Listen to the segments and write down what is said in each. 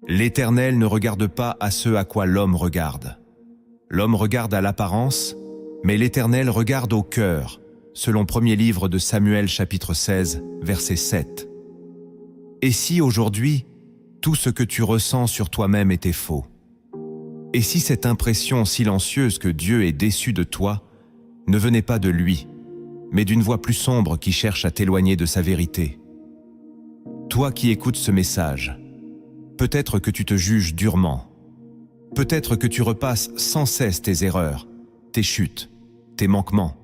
L'Éternel ne regarde pas à ce à quoi l'homme regarde. L'homme regarde à l'apparence, mais l'Éternel regarde au cœur, selon premier livre de Samuel chapitre 16, verset 7. Et si aujourd'hui, tout ce que tu ressens sur toi-même était faux? Et si cette impression silencieuse que Dieu est déçu de toi ne venait pas de lui, mais d'une voix plus sombre qui cherche à t'éloigner de sa vérité? Toi qui écoutes ce message, peut-être que tu te juges durement. Peut-être que tu repasses sans cesse tes erreurs, tes chutes, tes manquements.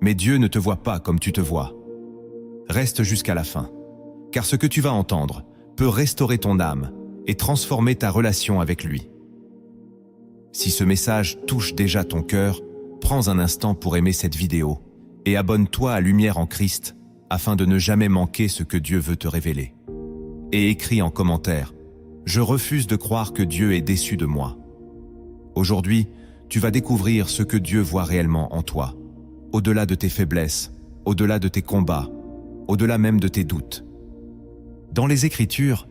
Mais Dieu ne te voit pas comme tu te vois. Reste jusqu'à la fin, car ce que tu vas entendre peut restaurer ton âme et transformer ta relation avec lui. Si ce message touche déjà ton cœur, prends un instant pour aimer cette vidéo et abonne-toi à Lumière en Christ afin de ne jamais manquer ce que Dieu veut te révéler. Et écris en commentaire: je refuse de croire que Dieu est déçu de moi. Aujourd'hui, tu vas découvrir ce que Dieu voit réellement en toi, au-delà de tes faiblesses, au-delà de tes combats, au-delà même de tes doutes. Dans les Écritures,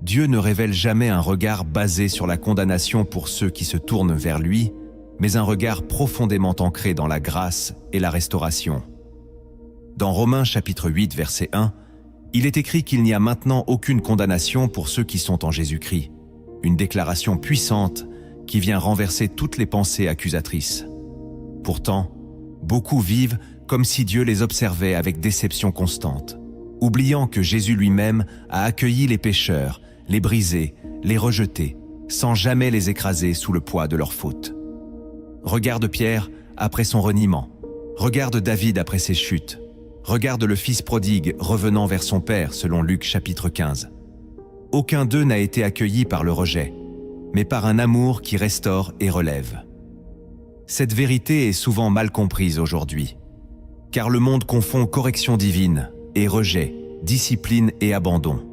Dieu ne révèle jamais un regard basé sur la condamnation pour ceux qui se tournent vers lui, mais un regard profondément ancré dans la grâce et la restauration. Dans Romains chapitre 8, verset 1, il est écrit qu'il n'y a maintenant aucune condamnation pour ceux qui sont en Jésus-Christ, une déclaration puissante qui vient renverser toutes les pensées accusatrices. Pourtant, beaucoup vivent comme si Dieu les observait avec déception constante, oubliant que Jésus lui-même a accueilli les pécheurs, les brisé, les rejeté, sans jamais les écraser sous le poids de leurs fautes. Regarde Pierre après son reniement, regarde David après ses chutes, regarde le fils prodigue revenant vers son père selon Luc chapitre 15. Aucun d'eux n'a été accueilli par le rejet, mais par un amour qui restaure et relève. Cette vérité est souvent mal comprise aujourd'hui, car le monde confond correction divine et rejet, discipline et abandon.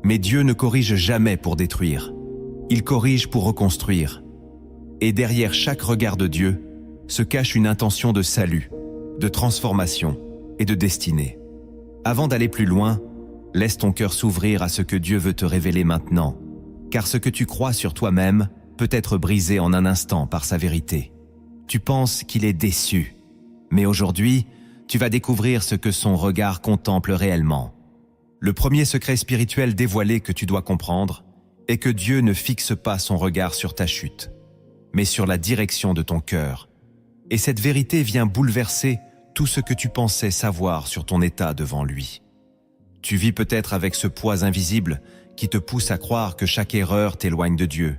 Mais Dieu ne corrige jamais pour détruire, il corrige pour reconstruire. Et derrière chaque regard de Dieu se cache une intention de salut, de transformation et de destinée. Avant d'aller plus loin, laisse ton cœur s'ouvrir à ce que Dieu veut te révéler maintenant, car ce que tu crois sur toi-même peut être brisé en un instant par sa vérité. Tu penses qu'il est déçu, mais aujourd'hui, tu vas découvrir ce que son regard contemple réellement. Le premier secret spirituel dévoilé que tu dois comprendre est que Dieu ne fixe pas son regard sur ta chute, mais sur la direction de ton cœur. Et cette vérité vient bouleverser tout ce que tu pensais savoir sur ton état devant lui. Tu vis peut-être avec ce poids invisible qui te pousse à croire que chaque erreur t'éloigne de Dieu,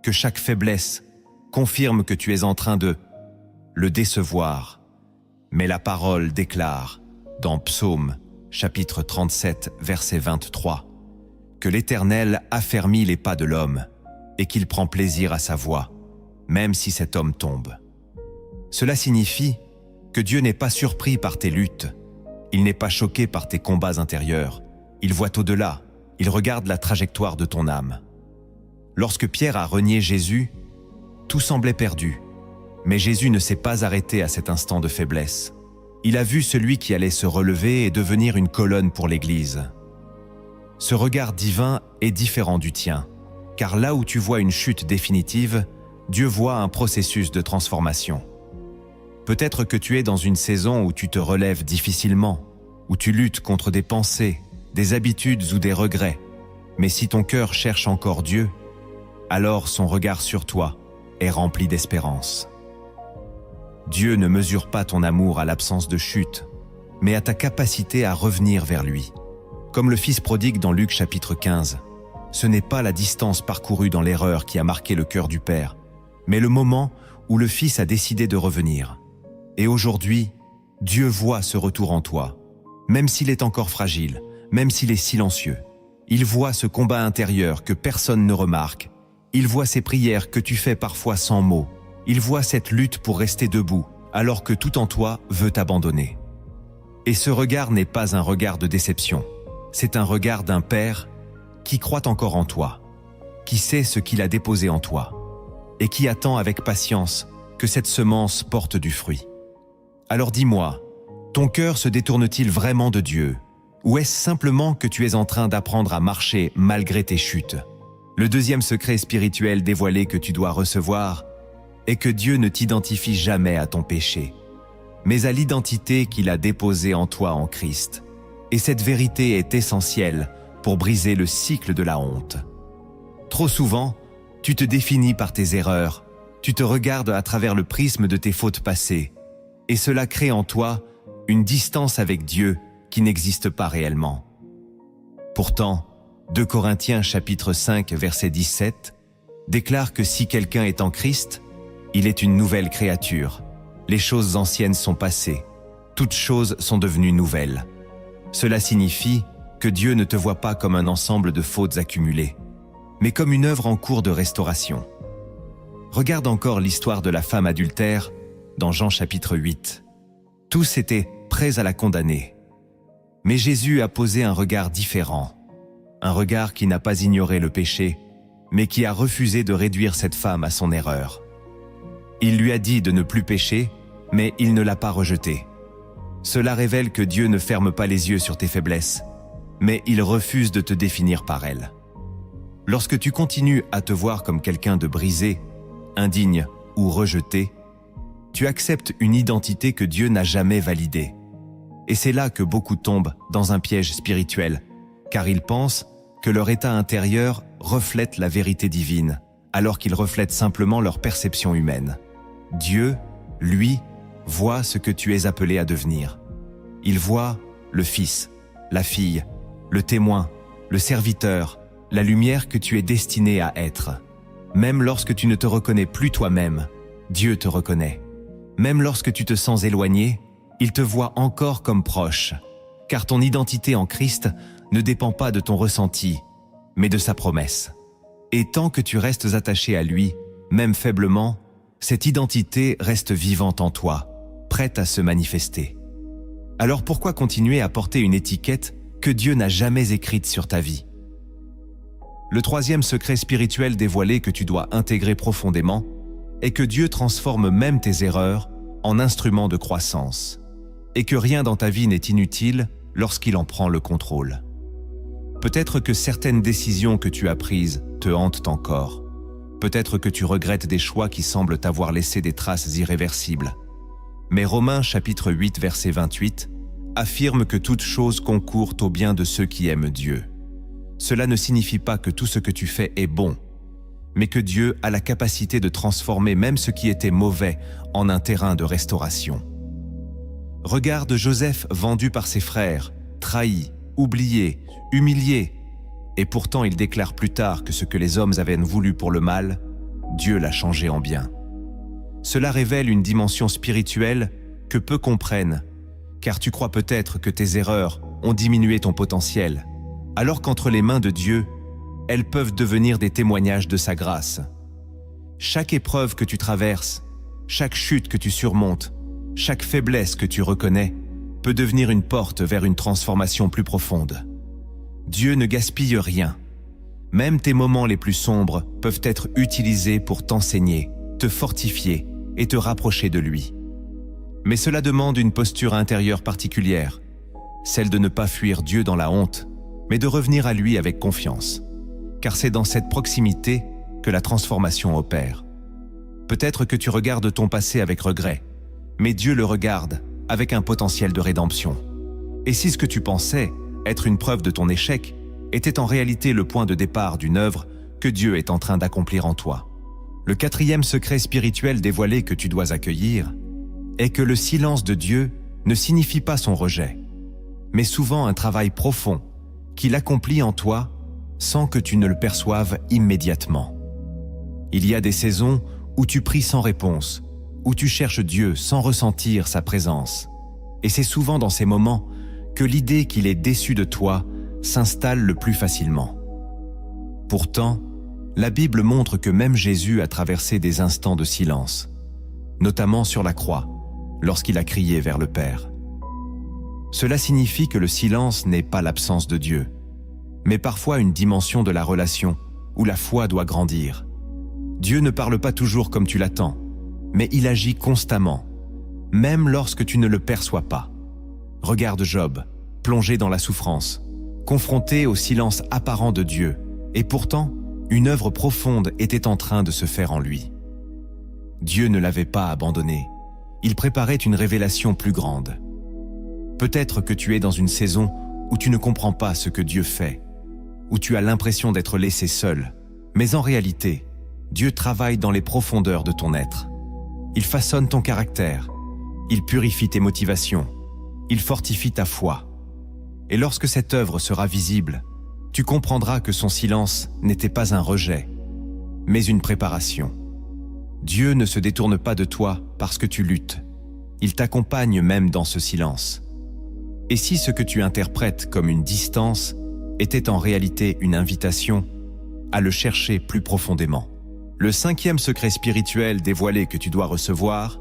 que chaque faiblesse confirme que tu es en train de le décevoir. Mais la parole déclare, dans Psaume, chapitre 37, verset 23, que l'Éternel affermit les pas de l'homme et qu'il prend plaisir à sa voie, même si cet homme tombe. Cela signifie que Dieu n'est pas surpris par tes luttes, il n'est pas choqué par tes combats intérieurs, il voit au-delà, il regarde la trajectoire de ton âme. Lorsque Pierre a renié Jésus, tout semblait perdu, mais Jésus ne s'est pas arrêté à cet instant de faiblesse. Il a vu celui qui allait se relever et devenir une colonne pour l'Église. Ce regard divin est différent du tien, car là où tu vois une chute définitive, Dieu voit un processus de transformation. Peut-être que tu es dans une saison où tu te relèves difficilement, où tu luttes contre des pensées, des habitudes ou des regrets. Mais si ton cœur cherche encore Dieu, alors son regard sur toi est rempli d'espérance. Dieu ne mesure pas ton amour à l'absence de chute, mais à ta capacité à revenir vers lui. Comme le fils prodigue dans Luc chapitre 15, ce n'est pas la distance parcourue dans l'erreur qui a marqué le cœur du Père, mais le moment où le Fils a décidé de revenir. Et aujourd'hui, Dieu voit ce retour en toi, même s'il est encore fragile, même s'il est silencieux. Il voit ce combat intérieur que personne ne remarque. Il voit ces prières que tu fais parfois sans mots. Il voit cette lutte pour rester debout, alors que tout en toi veut t'abandonner. Et ce regard n'est pas un regard de déception. C'est un regard d'un Père qui croit encore en toi, qui sait ce qu'il a déposé en toi, et qui attend avec patience que cette semence porte du fruit. Alors dis-moi, ton cœur se détourne-t-il vraiment de Dieu? Ou est-ce simplement que tu es en train d'apprendre à marcher malgré tes chutes? Le deuxième secret spirituel dévoilé que tu dois recevoir est que Dieu ne t'identifie jamais à ton péché, mais à l'identité qu'il a déposée en toi en Christ. Et cette vérité est essentielle pour briser le cycle de la honte. Trop souvent, tu te définis par tes erreurs, tu te regardes à travers le prisme de tes fautes passées, et cela crée en toi une distance avec Dieu qui n'existe pas réellement. Pourtant, 2 Corinthiens chapitre 5 verset 17 déclare que si quelqu'un est en Christ, il est une nouvelle créature. Les choses anciennes sont passées, toutes choses sont devenues nouvelles. Cela signifie que Dieu ne te voit pas comme un ensemble de fautes accumulées, mais comme une œuvre en cours de restauration. Regarde encore l'histoire de la femme adultère dans Jean chapitre 8. Tous étaient prêts à la condamner. Mais Jésus a posé un regard différent, un regard qui n'a pas ignoré le péché, mais qui a refusé de réduire cette femme à son erreur. Il lui a dit de ne plus pécher, mais il ne l'a pas rejetée. Cela révèle que Dieu ne ferme pas les yeux sur tes faiblesses, mais il refuse de te définir par elles. Lorsque tu continues à te voir comme quelqu'un de brisé, indigne ou rejeté, tu acceptes une identité que Dieu n'a jamais validée. Et c'est là que beaucoup tombent dans un piège spirituel, car ils pensent que leur état intérieur reflète la vérité divine, alors qu'ils reflètent simplement leur perception humaine. Dieu, lui, voit ce que tu es appelé à devenir. Il voit le fils, la fille, le témoin, le serviteur, la lumière que tu es destiné à être. Même lorsque tu ne te reconnais plus toi-même, Dieu te reconnaît. Même lorsque tu te sens éloigné, il te voit encore comme proche, car ton identité en Christ ne dépend pas de ton ressenti, mais de sa promesse. Et tant que tu restes attaché à lui, même faiblement, cette identité reste vivante en toi, prête à se manifester. Alors pourquoi continuer à porter une étiquette que Dieu n'a jamais écrite sur ta vie? Le troisième secret spirituel dévoilé que tu dois intégrer profondément est que Dieu transforme même tes erreurs en instruments de croissance, et que rien dans ta vie n'est inutile lorsqu'il en prend le contrôle. Peut-être que certaines décisions que tu as prises te hantent encore. Peut-être que tu regrettes des choix qui semblent t'avoir laissé des traces irréversibles. Mais Romains chapitre 8 verset 28 affirme que toute chose concourt au bien de ceux qui aiment Dieu. Cela ne signifie pas que tout ce que tu fais est bon, mais que Dieu a la capacité de transformer même ce qui était mauvais en un terrain de restauration. Regarde Joseph vendu par ses frères, trahi, oublié, humilié, et pourtant il déclare plus tard que ce que les hommes avaient voulu pour le mal, Dieu l'a changé en bien. Cela révèle une dimension spirituelle que peu comprennent, car tu crois peut-être que tes erreurs ont diminué ton potentiel, alors qu'entre les mains de Dieu, elles peuvent devenir des témoignages de sa grâce. Chaque épreuve que tu traverses, chaque chute que tu surmontes, chaque faiblesse que tu reconnais, peut devenir une porte vers une transformation plus profonde. Dieu ne gaspille rien. Même tes moments les plus sombres peuvent être utilisés pour t'enseigner, te fortifier et te rapprocher de lui. Mais cela demande une posture intérieure particulière, celle de ne pas fuir Dieu dans la honte, mais de revenir à lui avec confiance. Car c'est dans cette proximité que la transformation opère. Peut-être que tu regardes ton passé avec regret, mais Dieu le regarde avec un potentiel de rédemption. Et si ce que tu pensais être une preuve de ton échec était en réalité le point de départ d'une œuvre que Dieu est en train d'accomplir en toi. Le quatrième secret spirituel dévoilé que tu dois accueillir est que le silence de Dieu ne signifie pas son rejet, mais souvent un travail profond qu'il accomplit en toi sans que tu ne le perçoives immédiatement. Il y a des saisons où tu pries sans réponse, où tu cherches Dieu sans ressentir sa présence. Et c'est souvent dans ces moments que l'idée qu'il est déçu de toi s'installe le plus facilement. Pourtant, la Bible montre que même Jésus a traversé des instants de silence, notamment sur la croix, lorsqu'il a crié vers le Père. Cela signifie que le silence n'est pas l'absence de Dieu, mais parfois une dimension de la relation où la foi doit grandir. Dieu ne parle pas toujours comme tu l'attends, mais il agit constamment, même lorsque tu ne le perçois pas. Regarde Job, plongé dans la souffrance, confronté au silence apparent de Dieu, et pourtant, une œuvre profonde était en train de se faire en lui. Dieu ne l'avait pas abandonné. Il préparait une révélation plus grande. Peut-être que tu es dans une saison où tu ne comprends pas ce que Dieu fait, où tu as l'impression d'être laissé seul. Mais en réalité, Dieu travaille dans les profondeurs de ton être. Il façonne ton caractère. Il purifie tes motivations. Il fortifie ta foi. Et lorsque cette œuvre sera visible, tu comprendras que son silence n'était pas un rejet, mais une préparation. Dieu ne se détourne pas de toi parce que tu luttes. Il t'accompagne même dans ce silence. Et si ce que tu interprètes comme une distance était en réalité une invitation à le chercher plus profondément? Le 5e secret spirituel dévoilé que tu dois recevoir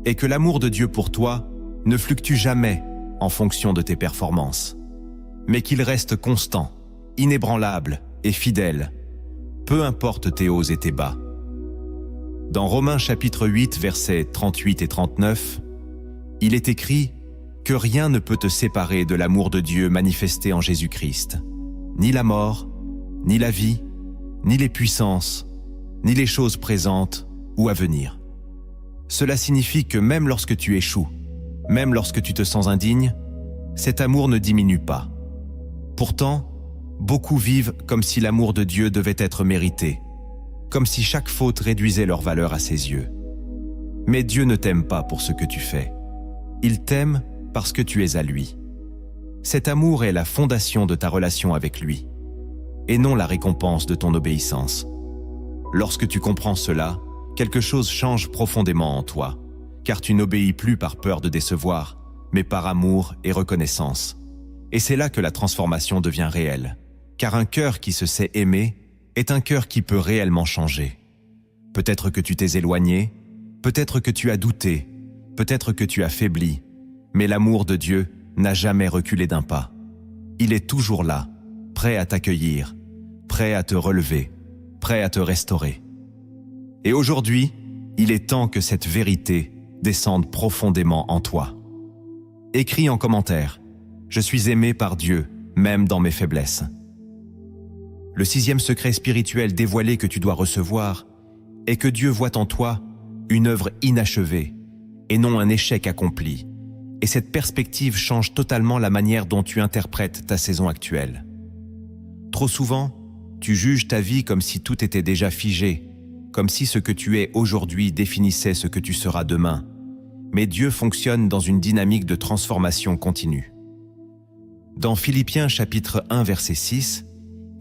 est que l'amour de Dieu pour toi ne fluctue jamais en fonction de tes performances, mais qu'il reste constant, inébranlable et fidèle, peu importe tes hauts et tes bas. Dans Romains chapitre 8, versets 38 et 39, il est écrit que rien ne peut te séparer de l'amour de Dieu manifesté en Jésus-Christ, ni la mort, ni la vie, ni les puissances, ni les choses présentes ou à venir. Cela signifie que même lorsque tu échoues, même lorsque tu te sens indigne, cet amour ne diminue pas. Pourtant, beaucoup vivent comme si l'amour de Dieu devait être mérité, comme si chaque faute réduisait leur valeur à ses yeux. Mais Dieu ne t'aime pas pour ce que tu fais. Il t'aime parce que tu es à lui. Cet amour est la fondation de ta relation avec lui, et non la récompense de ton obéissance. Lorsque tu comprends cela, quelque chose change profondément en toi, car tu n'obéis plus par peur de décevoir, mais par amour et reconnaissance. Et c'est là que la transformation devient réelle, car un cœur qui se sait aimer est un cœur qui peut réellement changer. Peut-être que tu t'es éloigné, peut-être que tu as douté, peut-être que tu as faibli, mais l'amour de Dieu n'a jamais reculé d'un pas. Il est toujours là, prêt à t'accueillir, prêt à te relever, prêt à te restaurer. Et aujourd'hui, il est temps que cette vérité descende profondément en toi. Écris en commentaire « Je suis aimé par Dieu, même dans mes faiblesses ». Le 6e secret spirituel dévoilé que tu dois recevoir est que Dieu voit en toi une œuvre inachevée et non un échec accompli. Et cette perspective change totalement la manière dont tu interprètes ta saison actuelle. Trop souvent, tu juges ta vie comme si tout était déjà figé, comme si ce que tu es aujourd'hui définissait ce que tu seras demain. Mais Dieu fonctionne dans une dynamique de transformation continue. Dans Philippiens chapitre 1 verset 6,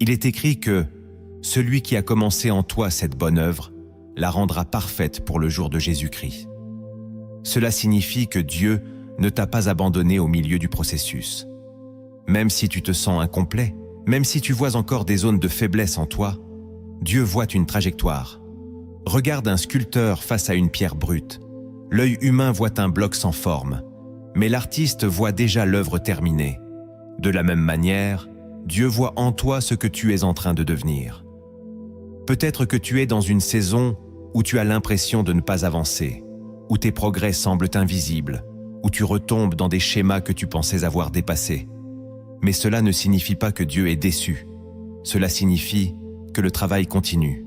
il est écrit que « Celui qui a commencé en toi cette bonne œuvre la rendra parfaite pour le jour de Jésus-Christ ». Cela signifie que Dieu ne t'a pas abandonné au milieu du processus. Même si tu te sens incomplet, même si tu vois encore des zones de faiblesse en toi, Dieu voit une trajectoire. Regarde un sculpteur face à une pierre brute. L'œil humain voit un bloc sans forme, mais l'artiste voit déjà l'œuvre terminée. De la même manière, Dieu voit en toi ce que tu es en train de devenir. Peut-être que tu es dans une saison où tu as l'impression de ne pas avancer, où tes progrès semblent invisibles, où tu retombes dans des schémas que tu pensais avoir dépassés. Mais cela ne signifie pas que Dieu est déçu. Cela signifie que le travail continue.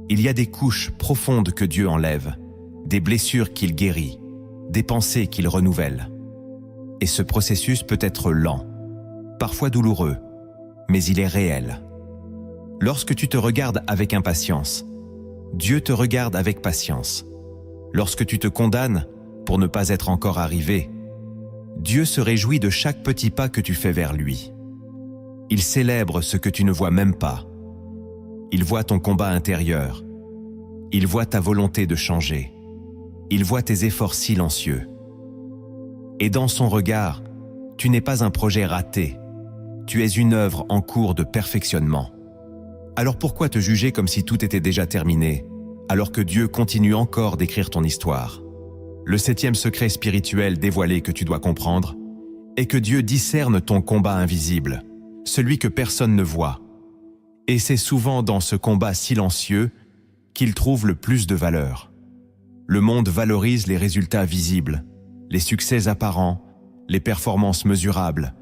Il y a des couches profondes que Dieu enlève, des blessures qu'il guérit, des pensées qu'il renouvelle. Et ce processus peut être lent, parfois douloureux, mais il est réel. Lorsque tu te regardes avec impatience, Dieu te regarde avec patience. Lorsque tu te condamnes pour ne pas être encore arrivé, Dieu se réjouit de chaque petit pas que tu fais vers lui. Il célèbre ce que tu ne vois même pas. Il voit ton combat intérieur. Il voit ta volonté de changer. Il voit tes efforts silencieux. Et dans son regard, tu n'es pas un projet raté. Tu es une œuvre en cours de perfectionnement. Alors pourquoi te juger comme si tout était déjà terminé, alors que Dieu continue encore d'écrire ton histoire? Le 7e secret spirituel dévoilé que tu dois comprendre est que Dieu discerne ton combat invisible, celui que personne ne voit. Et c'est souvent dans ce combat silencieux qu'il trouve le plus de valeur. Le monde valorise les résultats visibles, les succès apparents, les performances mesurables,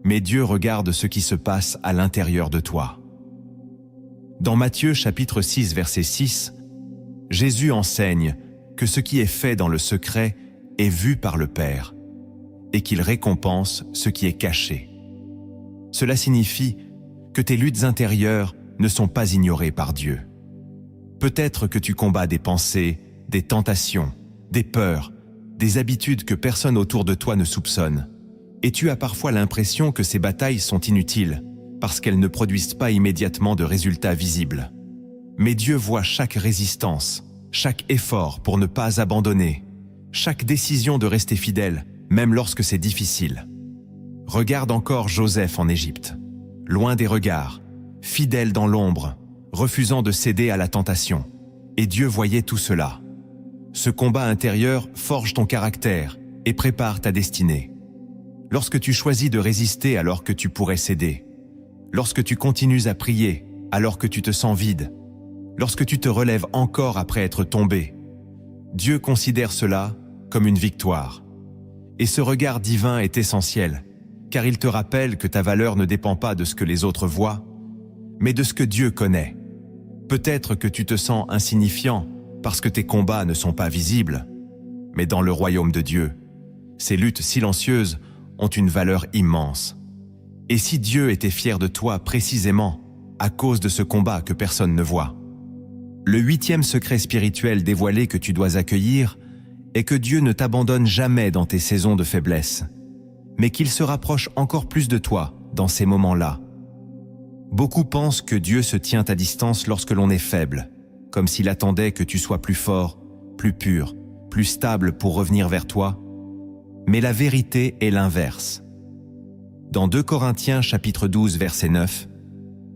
mais Dieu regarde ce qui se passe à l'intérieur de toi. Dans Matthieu chapitre 6 verset 6, Jésus enseigne que ce qui est fait dans le secret est vu par le Père et qu'il récompense ce qui est caché. Cela signifie que tes luttes intérieures ne sont pas ignorées par Dieu. Peut-être que tu combats des pensées, des tentations, des peurs, des habitudes que personne autour de toi ne soupçonne, et tu as parfois l'impression que ces batailles sont inutiles parce qu'elles ne produisent pas immédiatement de résultats visibles. Mais Dieu voit chaque résistance, chaque effort pour ne pas abandonner, chaque décision de rester fidèle, même lorsque c'est difficile. Regarde encore Joseph en Égypte, loin des regards, fidèle dans l'ombre, refusant de céder à la tentation. Et Dieu voyait tout cela. Ce combat intérieur forge ton caractère et prépare ta destinée. Lorsque tu choisis de résister alors que tu pourrais céder, lorsque tu continues à prier alors que tu te sens vide, lorsque tu te relèves encore après être tombé, Dieu considère cela comme une victoire. Et ce regard divin est essentiel, car il te rappelle que ta valeur ne dépend pas de ce que les autres voient, mais de ce que Dieu connaît. Peut-être que tu te sens insignifiant parce que tes combats ne sont pas visibles, mais dans le royaume de Dieu, ces luttes silencieuses ont une valeur immense. Et si Dieu était fier de toi précisément à cause de ce combat que personne ne voit? Le 8e secret spirituel dévoilé que tu dois accueillir est que Dieu ne t'abandonne jamais dans tes saisons de faiblesse, mais qu'il se rapproche encore plus de toi dans ces moments-là. Beaucoup pensent que Dieu se tient à distance lorsque l'on est faible, comme s'il attendait que tu sois plus fort, plus pur, plus stable pour revenir vers toi. Mais la vérité est l'inverse. Dans 2 Corinthiens chapitre 12 verset 9,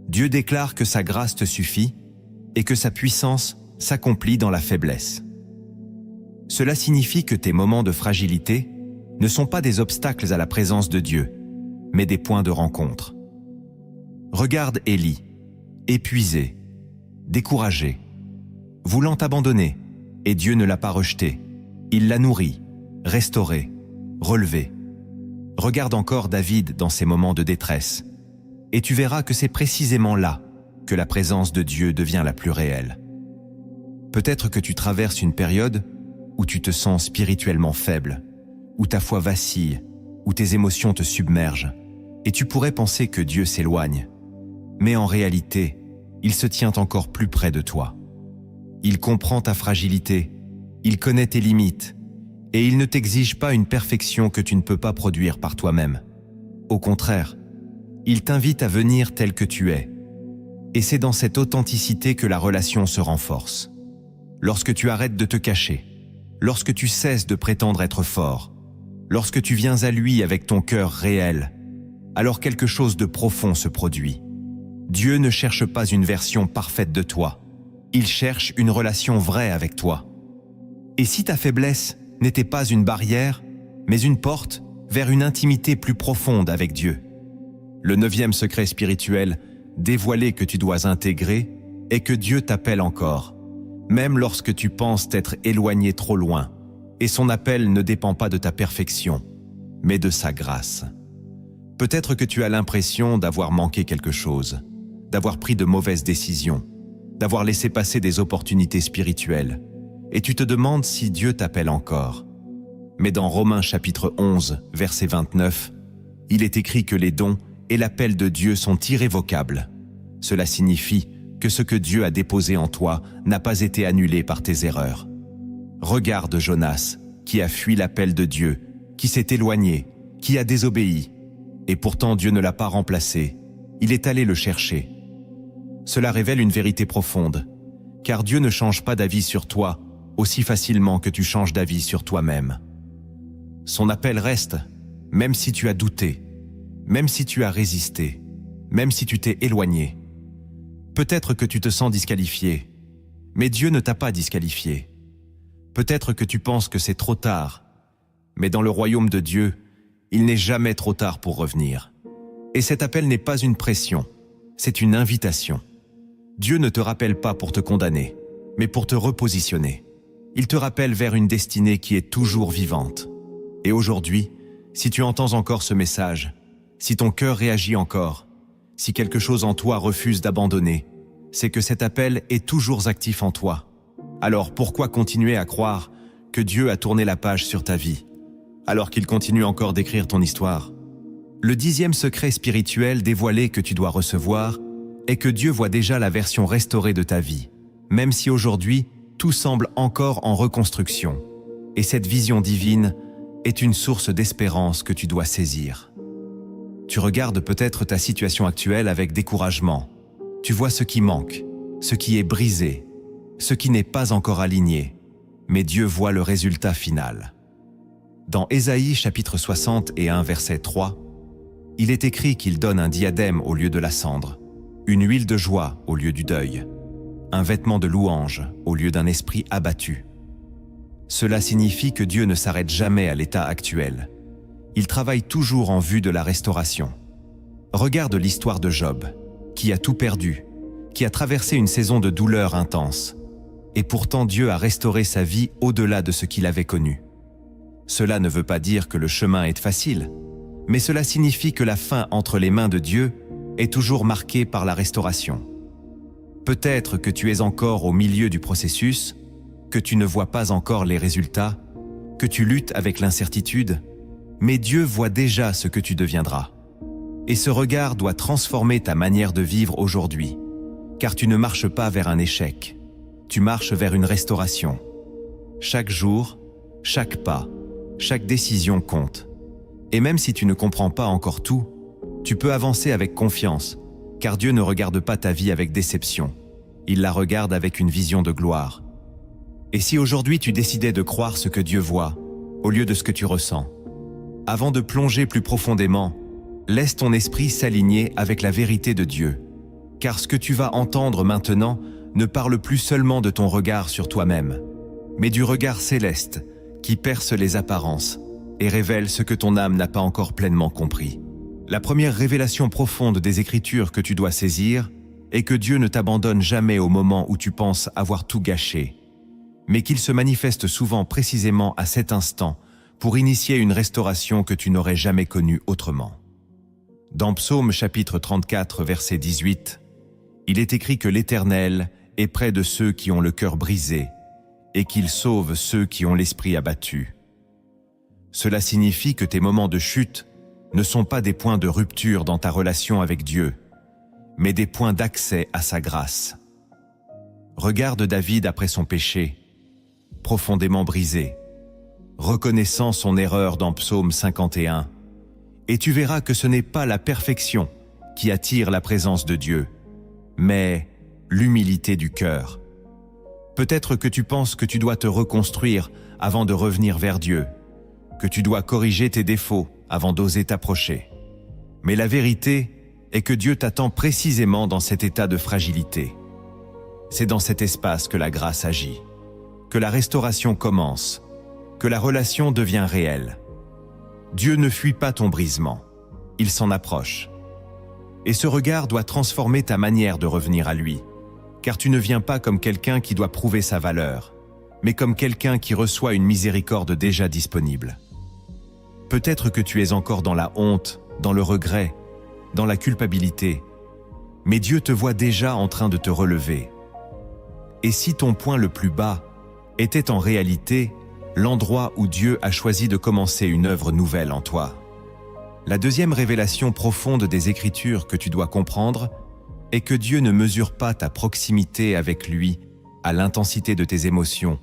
Dieu déclare que sa grâce te suffit et que sa puissance s'accomplit dans la faiblesse. Cela signifie que tes moments de fragilité ne sont pas des obstacles à la présence de Dieu, mais des points de rencontre. Regarde Élie, épuisé, découragé, voulant abandonner, et Dieu ne l'a pas rejeté. Il l'a nourri, restauré, relevé. Regarde encore David dans ses moments de détresse, et tu verras que c'est précisément là que la présence de Dieu devient la plus réelle. Peut-être que tu traverses une période où tu te sens spirituellement faible, où ta foi vacille, où tes émotions te submergent, et tu pourrais penser que Dieu s'éloigne. Mais en réalité, il se tient encore plus près de toi. Il comprend ta fragilité, il connaît tes limites, et il ne t'exige pas une perfection que tu ne peux pas produire par toi-même. Au contraire, il t'invite à venir tel que tu es. Et c'est dans cette authenticité que la relation se renforce. Lorsque tu arrêtes de te cacher, lorsque tu cesses de prétendre être fort, lorsque tu viens à lui avec ton cœur réel, alors quelque chose de profond se produit. Dieu ne cherche pas une version parfaite de toi. Il cherche une relation vraie avec toi. Et si ta faiblesse n'était pas une barrière, mais une porte vers une intimité plus profonde avec Dieu? Le 9e secret spirituel dévoilé que tu dois intégrer est que Dieu t'appelle encore, même lorsque tu penses t'être éloigné trop loin, et son appel ne dépend pas de ta perfection, mais de sa grâce. Peut-être que tu as l'impression d'avoir manqué quelque chose, d'avoir pris de mauvaises décisions, d'avoir laissé passer des opportunités spirituelles, et tu te demandes si Dieu t'appelle encore. Mais dans Romains chapitre 11, verset 29, il est écrit que les dons et l'appel de Dieu sont irrévocables. Cela signifie que ce que Dieu a déposé en toi n'a pas été annulé par tes erreurs. Regarde Jonas, qui a fui l'appel de Dieu, qui s'est éloigné, qui a désobéi, et pourtant Dieu ne l'a pas remplacé, il est allé le chercher. Cela révèle une vérité profonde, car Dieu ne change pas d'avis sur toi aussi facilement que tu changes d'avis sur toi-même. Son appel reste, même si tu as douté, même si tu as résisté, même si tu t'es éloigné. Peut-être que tu te sens disqualifié, mais Dieu ne t'a pas disqualifié. Peut-être que tu penses que c'est trop tard, mais dans le royaume de Dieu, il n'est jamais trop tard pour revenir. Et cet appel n'est pas une pression, c'est une invitation. Dieu ne te rappelle pas pour te condamner, mais pour te repositionner. Il te rappelle vers une destinée qui est toujours vivante. Et aujourd'hui, si tu entends encore ce message, si ton cœur réagit encore, si quelque chose en toi refuse d'abandonner, c'est que cet appel est toujours actif en toi. Alors pourquoi continuer à croire que Dieu a tourné la page sur ta vie, alors qu'il continue encore d'écrire ton histoire? Le 10e secret spirituel dévoilé que tu dois recevoir est que Dieu voit déjà la version restaurée de ta vie, même si aujourd'hui, tout semble encore en reconstruction. Et cette vision divine est une source d'espérance que tu dois saisir. Tu regardes peut-être ta situation actuelle avec découragement. Tu vois ce qui manque, ce qui est brisé, ce qui n'est pas encore aligné. Mais Dieu voit le résultat final. Dans Ésaïe chapitre 61, verset 3, il est écrit qu'il donne un diadème au lieu de la cendre, une huile de joie au lieu du deuil, un vêtement de louange au lieu d'un esprit abattu. Cela signifie que Dieu ne s'arrête jamais à l'état actuel. Il travaille toujours en vue de la restauration. Regarde l'histoire de Job, qui a tout perdu, qui a traversé une saison de douleur intense. Et pourtant Dieu a restauré sa vie au-delà de ce qu'il avait connu. Cela ne veut pas dire que le chemin est facile, mais cela signifie que la fin entre les mains de Dieu est toujours marquée par la restauration. Peut-être que tu es encore au milieu du processus, que tu ne vois pas encore les résultats, que tu luttes avec l'incertitude, mais Dieu voit déjà ce que tu deviendras. Et ce regard doit transformer ta manière de vivre aujourd'hui, car tu ne marches pas vers un échec, tu marches vers une restauration. Chaque jour, chaque pas, chaque décision compte. Et même si tu ne comprends pas encore tout, tu peux avancer avec confiance, car Dieu ne regarde pas ta vie avec déception. Il la regarde avec une vision de gloire. Et si aujourd'hui tu décidais de croire ce que Dieu voit, au lieu de ce que tu ressens, avant de plonger plus profondément, laisse ton esprit s'aligner avec la vérité de Dieu. Car ce que tu vas entendre maintenant ne parle plus seulement de ton regard sur toi-même, mais du regard céleste qui perce les apparences et révèle ce que ton âme n'a pas encore pleinement compris. La première révélation profonde des Écritures que tu dois saisir est que Dieu ne t'abandonne jamais au moment où tu penses avoir tout gâché, mais qu'il se manifeste souvent précisément à cet instant pour initier une restauration que tu n'aurais jamais connue autrement. Dans Psaume chapitre 34, verset 18, il est écrit que l'Éternel est près de ceux qui ont le cœur brisé et qu'il sauve ceux qui ont l'esprit abattu. Cela signifie que tes moments de chute ne sont pas des points de rupture dans ta relation avec Dieu, mais des points d'accès à sa grâce. Regarde David après son péché, profondément brisé, reconnaissant son erreur dans Psaume 51, et tu verras que ce n'est pas la perfection qui attire la présence de Dieu, mais l'humilité du cœur. Peut-être que tu penses que tu dois te reconstruire avant de revenir vers Dieu, que tu dois corriger tes défauts avant d'oser t'approcher. Mais la vérité est que Dieu t'attend précisément dans cet état de fragilité. C'est dans cet espace que la grâce agit, que la restauration commence, que la relation devient réelle. Dieu ne fuit pas ton brisement, il s'en approche. Et ce regard doit transformer ta manière de revenir à lui, car tu ne viens pas comme quelqu'un qui doit prouver sa valeur, mais comme quelqu'un qui reçoit une miséricorde déjà disponible. Peut-être que tu es encore dans la honte, dans le regret, dans la culpabilité, mais Dieu te voit déjà en train de te relever. Et si ton point le plus bas était en réalité l'endroit où Dieu a choisi de commencer une œuvre nouvelle en toi? La deuxième révélation profonde des Écritures que tu dois comprendre est que Dieu ne mesure pas ta proximité avec lui à l'intensité de tes émotions,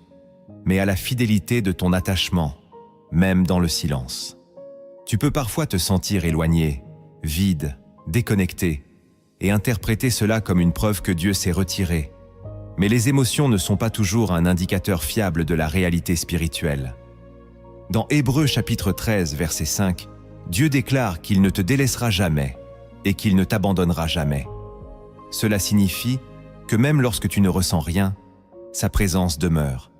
mais à la fidélité de ton attachement, même dans le silence. Tu peux parfois te sentir éloigné, vide, déconnecté, et interpréter cela comme une preuve que Dieu s'est retiré. Mais les émotions ne sont pas toujours un indicateur fiable de la réalité spirituelle. Dans Hébreux chapitre 13, verset 5, Dieu déclare qu'il ne te délaissera jamais et qu'il ne t'abandonnera jamais. Cela signifie que même lorsque tu ne ressens rien, sa présence demeure.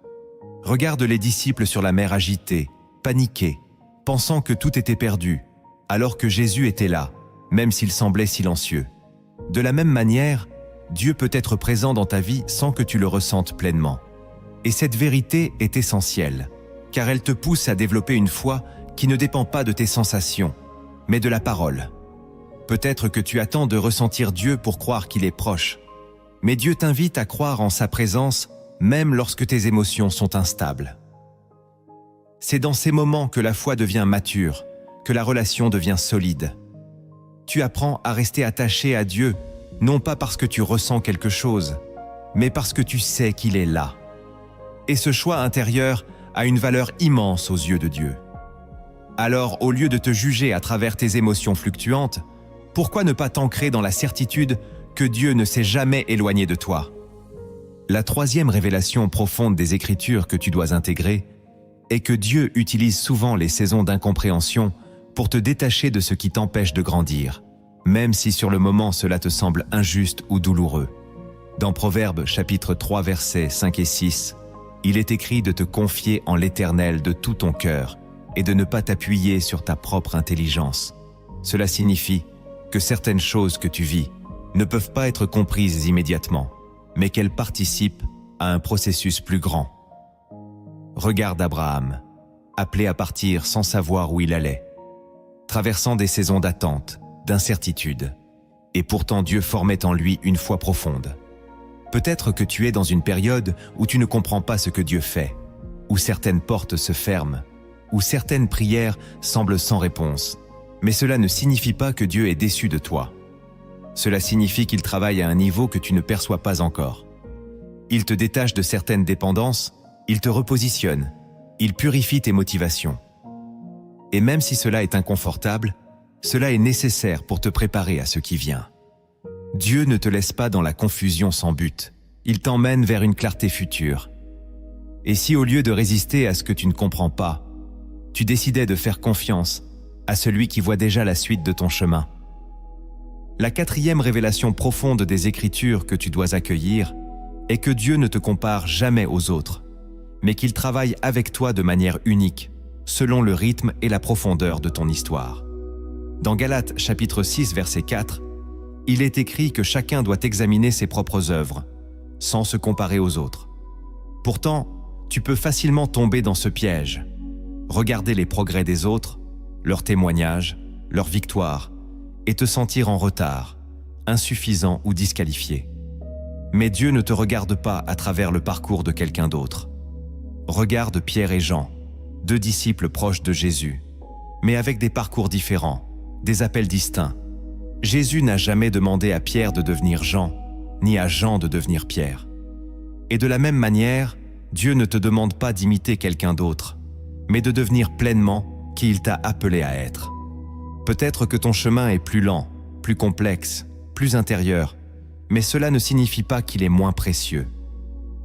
Regarde les disciples sur la mer agitée, paniqués, pensant que tout était perdu, alors que Jésus était là, même s'il semblait silencieux. De la même manière, Dieu peut être présent dans ta vie sans que tu le ressentes pleinement. Et cette vérité est essentielle, car elle te pousse à développer une foi qui ne dépend pas de tes sensations, mais de la parole. Peut-être que tu attends de ressentir Dieu pour croire qu'il est proche. mais Dieu t'invite à croire en sa présence même lorsque tes émotions sont instables. C'est dans ces moments que la foi devient mature, que la relation devient solide. Tu apprends à rester attaché à Dieu, non pas parce que tu ressens quelque chose, mais parce que tu sais qu'il est là. Et ce choix intérieur a une valeur immense aux yeux de Dieu. Alors, au lieu de te juger à travers tes émotions fluctuantes, pourquoi ne pas t'ancrer dans la certitude que Dieu ne s'est jamais éloigné de toi? La troisième révélation profonde des Écritures que tu dois intégrer est que Dieu utilise souvent les saisons d'incompréhension pour te détacher de ce qui t'empêche de grandir, même si sur le moment cela te semble injuste ou douloureux. Dans Proverbes chapitre 3 versets 5 et 6, il est écrit de te confier en l'Éternel de tout ton cœur et de ne pas t'appuyer sur ta propre intelligence. Cela signifie que certaines choses que tu vis ne peuvent pas être comprises immédiatement, mais qu'elles participent à un processus plus grand. Regarde Abraham, appelé à partir sans savoir où il allait, traversant des saisons d'attente, d'incertitude, et pourtant Dieu formait en lui une foi profonde. Peut-être que tu es dans une période où tu ne comprends pas ce que Dieu fait, où certaines portes se ferment, où certaines prières semblent sans réponse, mais cela ne signifie pas que Dieu est déçu de toi. Cela signifie qu'il travaille à un niveau que tu ne perçois pas encore. Il te détache de certaines dépendances, il te repositionne, il purifie tes motivations. Et même si cela est inconfortable, cela est nécessaire pour te préparer à ce qui vient. Dieu ne te laisse pas dans la confusion sans but, il t'emmène vers une clarté future. Et si au lieu de résister à ce que tu ne comprends pas, tu décidais de faire confiance à celui qui voit déjà la suite de ton chemin. La quatrième révélation profonde des Écritures que tu dois accueillir est que Dieu ne te compare jamais aux autres, mais qu'il travaille avec toi de manière unique, selon le rythme et la profondeur de ton histoire. Dans Galates chapitre 6 verset 4, il est écrit que chacun doit examiner ses propres œuvres, sans se comparer aux autres. Pourtant, tu peux facilement tomber dans ce piège. Regarder les progrès des autres, leurs témoignages, leurs victoires, et te sentir en retard, insuffisant ou disqualifié. Mais Dieu ne te regarde pas à travers le parcours de quelqu'un d'autre. Regarde Pierre et Jean, deux disciples proches de Jésus, mais avec des parcours différents, des appels distincts. Jésus n'a jamais demandé à Pierre de devenir Jean, ni à Jean de devenir Pierre. Et de la même manière, Dieu ne te demande pas d'imiter quelqu'un d'autre, mais de devenir pleinement qui il t'a appelé à être. Peut-être que ton chemin est plus lent, plus complexe, plus intérieur, mais cela ne signifie pas qu'il est moins précieux.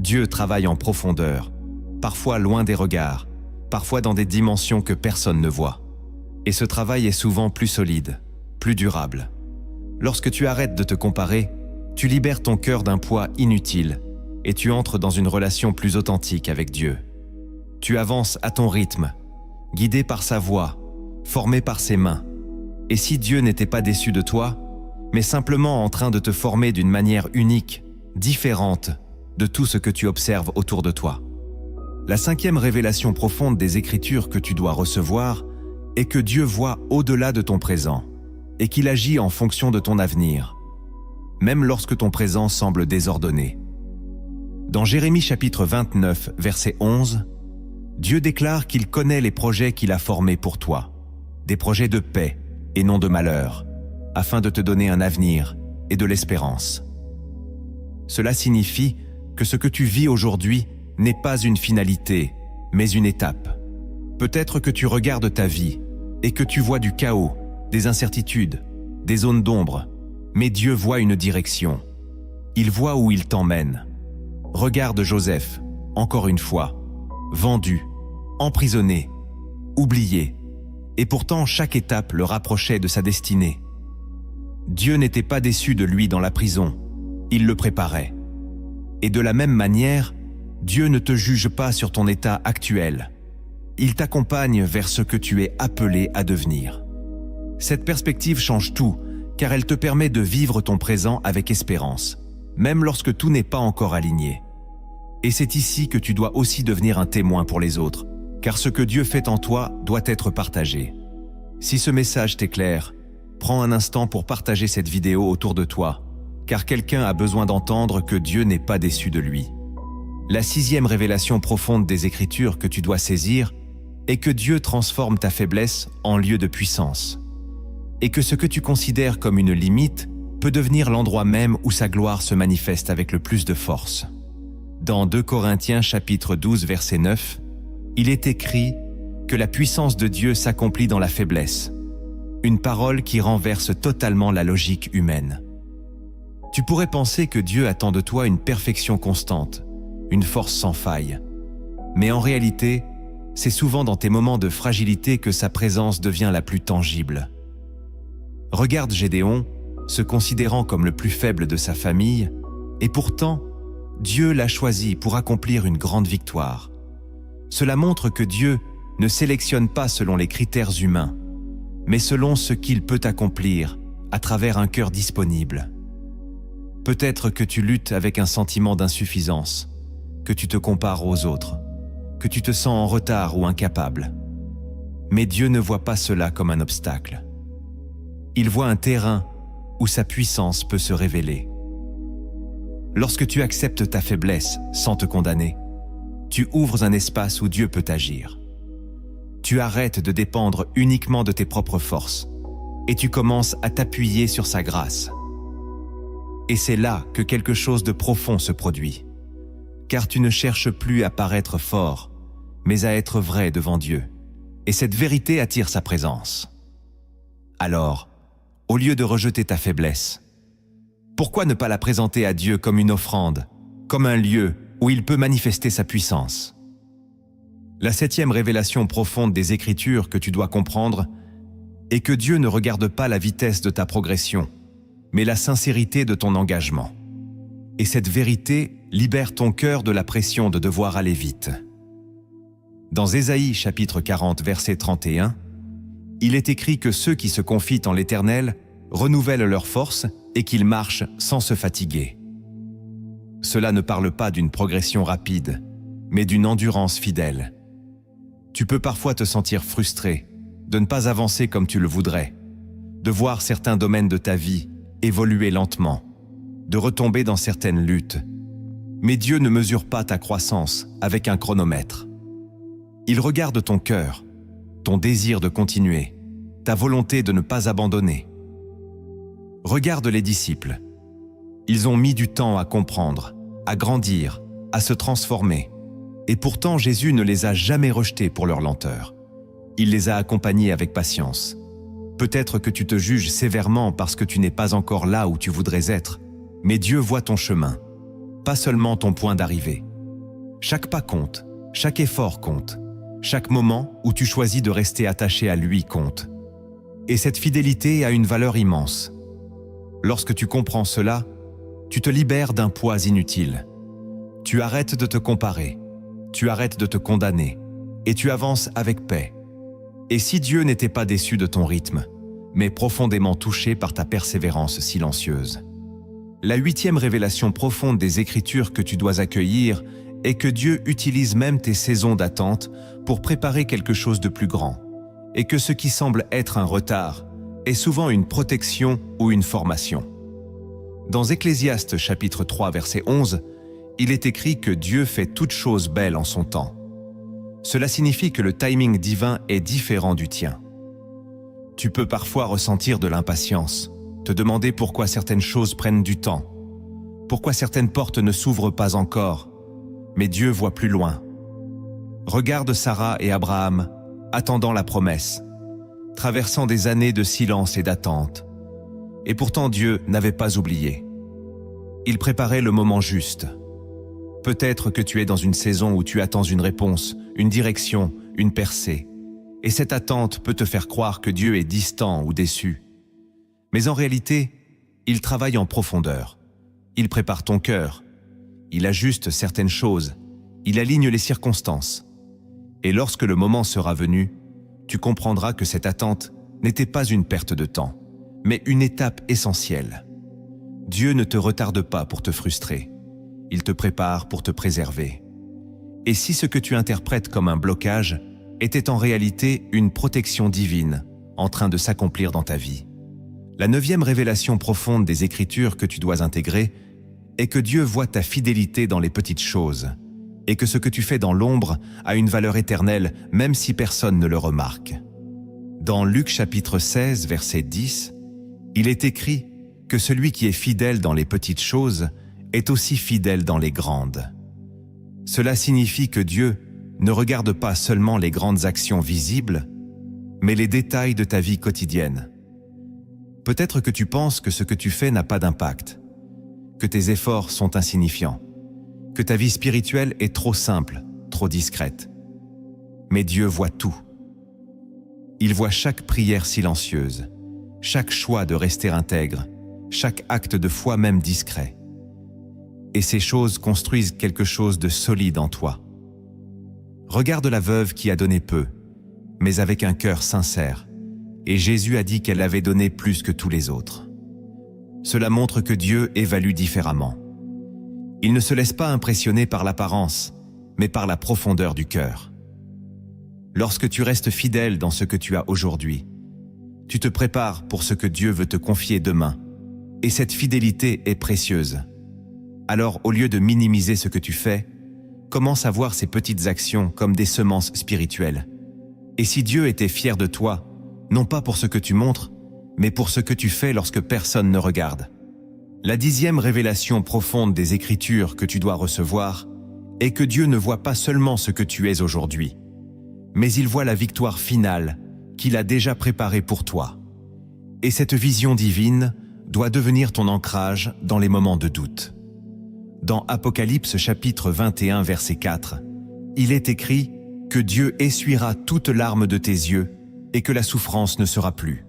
Dieu travaille en profondeur, parfois loin des regards, parfois dans des dimensions que personne ne voit. Et ce travail est souvent plus solide, plus durable. Lorsque tu arrêtes de te comparer, tu libères ton cœur d'un poids inutile et tu entres dans une relation plus authentique avec Dieu. Tu avances à ton rythme, guidé par sa voix, formé par ses mains. Et si Dieu n'était pas déçu de toi, mais simplement en train de te former d'une manière unique, différente de tout ce que tu observes autour de toi. La cinquième révélation profonde des Écritures que tu dois recevoir est que Dieu voit au-delà de ton présent et qu'il agit en fonction de ton avenir, même lorsque ton présent semble désordonné. Dans Jérémie chapitre 29, verset 11, Dieu déclare qu'il connaît les projets qu'il a formés pour toi, des projets de paix et non de malheur, afin de te donner un avenir et de l'espérance. Cela signifie que ce que tu vis aujourd'hui n'est pas une finalité, mais une étape. Peut-être que tu regardes ta vie et que tu vois du chaos, des incertitudes, des zones d'ombre, mais Dieu voit une direction. Il voit où il t'emmène. Regarde Joseph, encore une fois, vendu, emprisonné, oublié, et pourtant chaque étape le rapprochait de sa destinée. Dieu n'était pas déçu de lui dans la prison, il le préparait. Et de la même manière, Dieu ne te juge pas sur ton état actuel. Il t'accompagne vers ce que tu es appelé à devenir. Cette perspective change tout, car elle te permet de vivre ton présent avec espérance, même lorsque tout n'est pas encore aligné. Et c'est ici que tu dois aussi devenir un témoin pour les autres, car ce que Dieu fait en toi doit être partagé. Si ce message t'éclaire, prends un instant pour partager cette vidéo autour de toi car quelqu'un a besoin d'entendre que Dieu n'est pas déçu de lui. La 6e révélation profonde des Écritures que tu dois saisir est que Dieu transforme ta faiblesse en lieu de puissance, et que ce que tu considères comme une limite peut devenir l'endroit même où sa gloire se manifeste avec le plus de force. Dans 2 Corinthiens chapitre 12 verset 9, il est écrit que la puissance de Dieu s'accomplit dans la faiblesse, une parole qui renverse totalement la logique humaine. Tu pourrais penser que Dieu attend de toi une perfection constante, une force sans faille, mais en réalité, c'est souvent dans tes moments de fragilité que sa présence devient la plus tangible. Regarde Gédéon, se considérant comme le plus faible de sa famille, et pourtant, Dieu l'a choisi pour accomplir une grande victoire. Cela montre que Dieu ne sélectionne pas selon les critères humains, mais selon ce qu'il peut accomplir à travers un cœur disponible. Peut-être que tu luttes avec un sentiment d'insuffisance, que tu te compares aux autres, que tu te sens en retard ou incapable. Mais Dieu ne voit pas cela comme un obstacle. Il voit un terrain où sa puissance peut se révéler. Lorsque tu acceptes ta faiblesse sans te condamner, tu ouvres un espace où Dieu peut agir. Tu arrêtes de dépendre uniquement de tes propres forces et tu commences à t'appuyer sur sa grâce. Et c'est là que quelque chose de profond se produit, car tu ne cherches plus à paraître fort, mais à être vrai devant Dieu, et cette vérité attire sa présence. Alors, au lieu de rejeter ta faiblesse, pourquoi ne pas la présenter à Dieu comme une offrande, comme un lieu où il peut manifester sa puissance? La 7e révélation profonde des Écritures que tu dois comprendre est que Dieu ne regarde pas la vitesse de ta progression, mais la sincérité de ton engagement. Et cette vérité libère ton cœur de la pression de devoir aller vite. Dans Ésaïe chapitre 40 verset 31, il est écrit que ceux qui se confient en l'Éternel renouvellent leurs forces et qu'ils marchent sans se fatiguer. Cela ne parle pas d'une progression rapide, mais d'une endurance fidèle. Tu peux parfois te sentir frustré, de ne pas avancer comme tu le voudrais, de voir certains domaines de ta vie évoluer lentement, de retomber dans certaines luttes. Mais Dieu ne mesure pas ta croissance avec un chronomètre. Il regarde ton cœur, ton désir de continuer, ta volonté de ne pas abandonner. Regarde les disciples. Ils ont mis du temps à comprendre, à grandir, à se transformer. Et pourtant, Jésus ne les a jamais rejetés pour leur lenteur. Il les a accompagnés avec patience. Peut-être que tu te juges sévèrement parce que tu n'es pas encore là où tu voudrais être, mais Dieu voit ton chemin, pas seulement ton point d'arrivée. Chaque pas compte, chaque effort compte, chaque moment où tu choisis de rester attaché à lui compte. Et cette fidélité a une valeur immense. Lorsque tu comprends cela, tu te libères d'un poids inutile. Tu arrêtes de te comparer, tu arrêtes de te condamner, et tu avances avec paix. Et si Dieu n'était pas déçu de ton rythme, mais profondément touché par ta persévérance silencieuse? La 8e révélation profonde des Écritures que tu dois accueillir est que Dieu utilise même tes saisons d'attente pour préparer quelque chose de plus grand, et que ce qui semble être un retard est souvent une protection ou une formation. Dans Ecclésiaste chapitre 3 verset 11, il est écrit que Dieu fait toutes choses belles en son temps. Cela signifie que le timing divin est différent du tien. Tu peux parfois ressentir de l'impatience, te demander pourquoi certaines choses prennent du temps, pourquoi certaines portes ne s'ouvrent pas encore, mais Dieu voit plus loin. Regarde Sarah et Abraham, attendant la promesse, traversant des années de silence et d'attente. Et pourtant Dieu n'avait pas oublié. Il préparait le moment juste. Peut-être que tu es dans une saison où tu attends une réponse, une direction, une percée. Et cette attente peut te faire croire que Dieu est distant ou déçu. Mais en réalité, il travaille en profondeur. Il prépare ton cœur. Il ajuste certaines choses. Il aligne les circonstances. Et lorsque le moment sera venu, tu comprendras que cette attente n'était pas une perte de temps, mais une étape essentielle. Dieu ne te retarde pas pour te frustrer. Il te prépare pour te préserver. Et si ce que tu interprètes comme un blocage était en réalité une protection divine en train de s'accomplir dans ta vie, La 9e révélation profonde des Écritures que tu dois intégrer est que Dieu voit ta fidélité dans les petites choses et que ce que tu fais dans l'ombre a une valeur éternelle même si personne ne le remarque. Dans Luc chapitre 16, verset 10, il est écrit que celui qui est fidèle dans les petites choses est aussi fidèle dans les grandes. Cela signifie que Dieu ne regarde pas seulement les grandes actions visibles, mais les détails de ta vie quotidienne. Peut-être que tu penses que ce que tu fais n'a pas d'impact, que tes efforts sont insignifiants, que ta vie spirituelle est trop simple, trop discrète. Mais Dieu voit tout. Il voit chaque prière silencieuse, chaque choix de rester intègre, chaque acte de foi même discret. Et ces choses construisent quelque chose de solide en toi. Regarde la veuve qui a donné peu, mais avec un cœur sincère, et Jésus a dit qu'elle avait donné plus que tous les autres. Cela montre que Dieu évalue différemment. Il ne se laisse pas impressionner par l'apparence, mais par la profondeur du cœur. Lorsque tu restes fidèle dans ce que tu as aujourd'hui, tu te prépares pour ce que Dieu veut te confier demain, et cette fidélité est précieuse. Alors, au lieu de minimiser ce que tu fais, commence à voir ces petites actions comme des semences spirituelles. Et si Dieu était fier de toi, non pas pour ce que tu montres, mais pour ce que tu fais lorsque personne ne regarde. La 10e révélation profonde des Écritures que tu dois recevoir est que Dieu ne voit pas seulement ce que tu es aujourd'hui, mais il voit la victoire finale qu'il a déjà préparée pour toi. Et cette vision divine doit devenir ton ancrage dans les moments de doute. Dans Apocalypse chapitre 21 verset 4, il est écrit que Dieu essuiera toute larme de tes yeux et que la souffrance ne sera plus.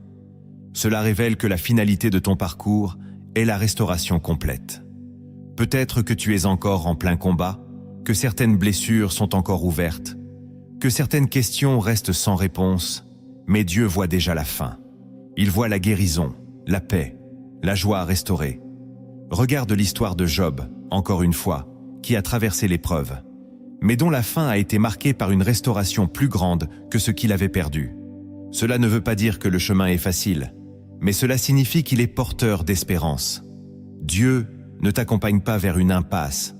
Cela révèle que la finalité de ton parcours est la restauration complète. Peut-être que tu es encore en plein combat, que certaines blessures sont encore ouvertes, que certaines questions restent sans réponse, mais Dieu voit déjà la fin. Il voit la guérison, la paix, la joie restaurée. Regarde l'histoire de Job, encore une fois, qui a traversé l'épreuve, mais dont la fin a été marquée par une restauration plus grande que ce qu'il avait perdu. Cela ne veut pas dire que le chemin est facile, mais cela signifie qu'il est porteur d'espérance. Dieu ne t'accompagne pas vers une impasse,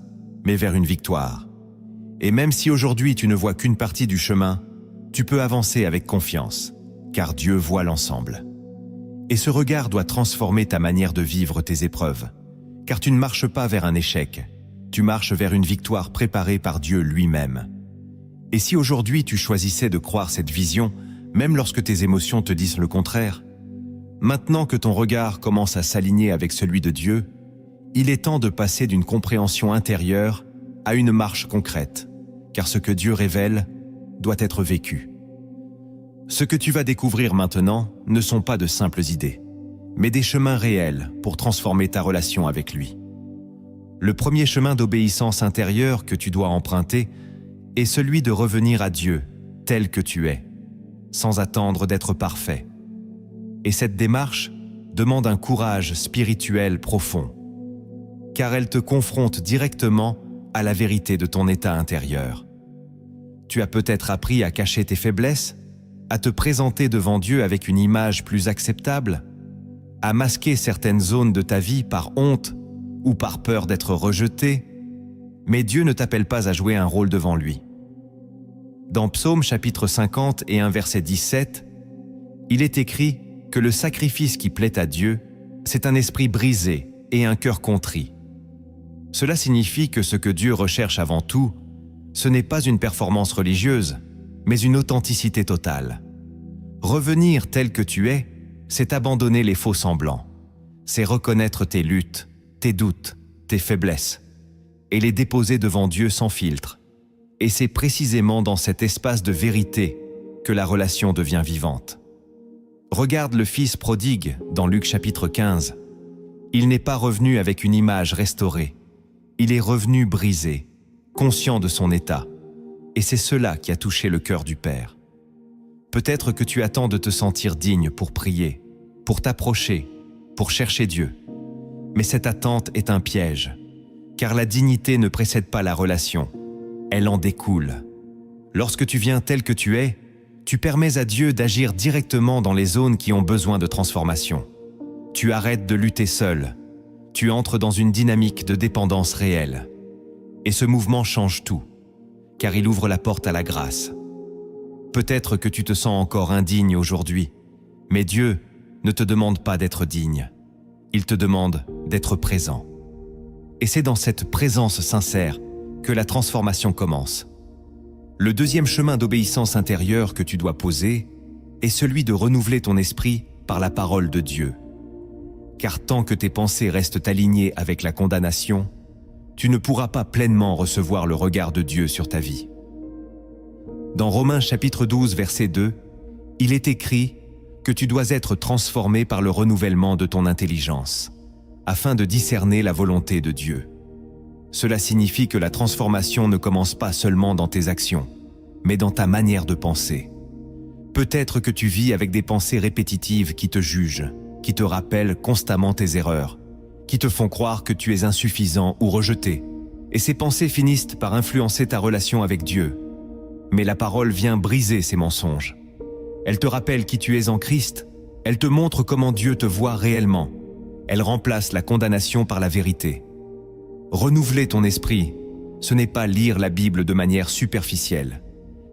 mais vers une victoire. Et même si aujourd'hui tu ne vois qu'une partie du chemin, tu peux avancer avec confiance, car Dieu voit l'ensemble. Et ce regard doit transformer ta manière de vivre tes épreuves, car tu ne marches pas vers un échec, tu marches vers une victoire préparée par Dieu lui-même. Et si aujourd'hui tu choisissais de croire cette vision, même lorsque tes émotions te disent le contraire, maintenant que ton regard commence à s'aligner avec celui de Dieu, il est temps de passer d'une compréhension intérieure à une marche concrète, car ce que Dieu révèle doit être vécu. Ce que tu vas découvrir maintenant ne sont pas de simples idées, mais des chemins réels pour transformer ta relation avec lui. Le premier chemin d'obéissance intérieure que tu dois emprunter est celui de revenir à Dieu tel que tu es, sans attendre d'être parfait. Et cette démarche demande un courage spirituel profond, car elle te confronte directement à la vérité de ton état intérieur. Tu as peut-être appris à cacher tes faiblesses, à te présenter devant Dieu avec une image plus acceptable, à masquer certaines zones de ta vie par honte ou par peur d'être rejeté, mais Dieu ne t'appelle pas à jouer un rôle devant lui. Dans Psaume chapitre 50 et 1 verset 17, il est écrit que le sacrifice qui plaît à Dieu, c'est un esprit brisé et un cœur contrit. Cela signifie que ce que Dieu recherche avant tout, ce n'est pas une performance religieuse, mais une authenticité totale. Revenir tel que tu es, c'est abandonner les faux semblants. C'est reconnaître tes luttes, tes doutes, tes faiblesses, et les déposer devant Dieu sans filtre. Et c'est précisément dans cet espace de vérité que la relation devient vivante. Regarde le fils prodigue dans Luc chapitre 15. Il n'est pas revenu avec une image restaurée. Il est revenu brisé, conscient de son état. Et c'est cela qui a touché le cœur du Père. Peut-être que tu attends de te sentir digne pour prier, pour t'approcher, pour chercher Dieu. Mais cette attente est un piège, car la dignité ne précède pas la relation, elle en découle. Lorsque tu viens tel que tu es, tu permets à Dieu d'agir directement dans les zones qui ont besoin de transformation. Tu arrêtes de lutter seul. Tu entres dans une dynamique de dépendance réelle. Et ce mouvement change tout, car il ouvre la porte à la grâce. Peut-être que tu te sens encore indigne aujourd'hui, mais Dieu ne te demande pas d'être digne. Il te demande d'être présent. Et c'est dans cette présence sincère que la transformation commence. Le deuxième chemin d'obéissance intérieure que tu dois poser est celui de renouveler ton esprit par la parole de Dieu. Car tant que tes pensées restent alignées avec la condamnation, tu ne pourras pas pleinement recevoir le regard de Dieu sur ta vie. Dans Romains chapitre 12, verset 2, il est écrit que tu dois être transformé par le renouvellement de ton intelligence, afin de discerner la volonté de Dieu. Cela signifie que la transformation ne commence pas seulement dans tes actions, mais dans ta manière de penser. Peut-être que tu vis avec des pensées répétitives qui te jugent, qui te rappellent constamment tes erreurs, qui te font croire que tu es insuffisant ou rejeté. Et ces pensées finissent par influencer ta relation avec Dieu. Mais la parole vient briser ces mensonges. Elle te rappelle qui tu es en Christ. Elle te montre comment Dieu te voit réellement. Elle remplace la condamnation par la vérité. Renouveler ton esprit, ce n'est pas lire la Bible de manière superficielle.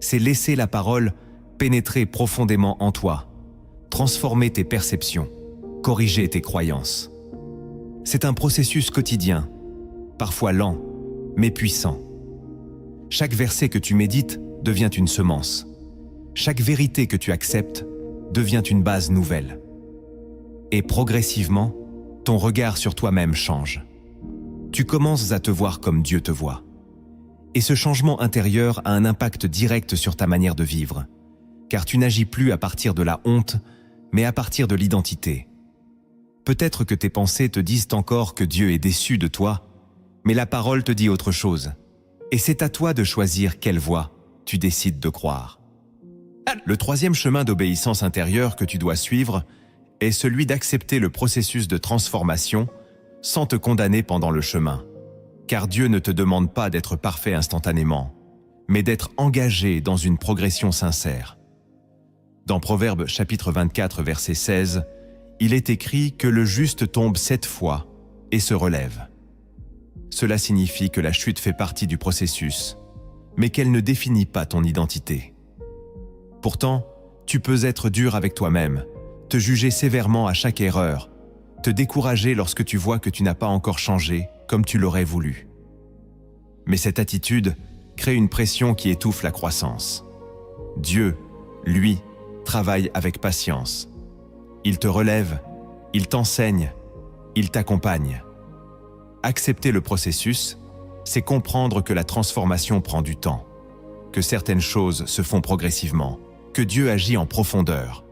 C'est laisser la parole pénétrer profondément en toi, transformer tes perceptions, corriger tes croyances. C'est un processus quotidien, parfois lent, mais puissant. Chaque verset que tu médites devient une semence. Chaque vérité que tu acceptes devient une base nouvelle. Et progressivement, ton regard sur toi-même change. Tu commences à te voir comme Dieu te voit. Et ce changement intérieur a un impact direct sur ta manière de vivre, car tu n'agis plus à partir de la honte, mais à partir de l'identité. Peut-être que tes pensées te disent encore que Dieu est déçu de toi, mais la parole te dit autre chose. Et c'est à toi de choisir quelle voie tu décides de croire. Le troisième chemin d'obéissance intérieure que tu dois suivre est celui d'accepter le processus de transformation sans te condamner pendant le chemin. Car Dieu ne te demande pas d'être parfait instantanément, mais d'être engagé dans une progression sincère. Dans Proverbes chapitre 24, verset 16, il est écrit que le juste tombe 7 fois et se relève. Cela signifie que la chute fait partie du processus, mais qu'elle ne définit pas ton identité. Pourtant, tu peux être dur avec toi-même, te juger sévèrement à chaque erreur, te décourager lorsque tu vois que tu n'as pas encore changé comme tu l'aurais voulu. Mais cette attitude crée une pression qui étouffe la croissance. Dieu, lui, travaille avec patience. Il te relève, il t'enseigne, il t'accompagne. Accepter le processus, c'est comprendre que la transformation prend du temps, que certaines choses se font progressivement, que Dieu agit en profondeur.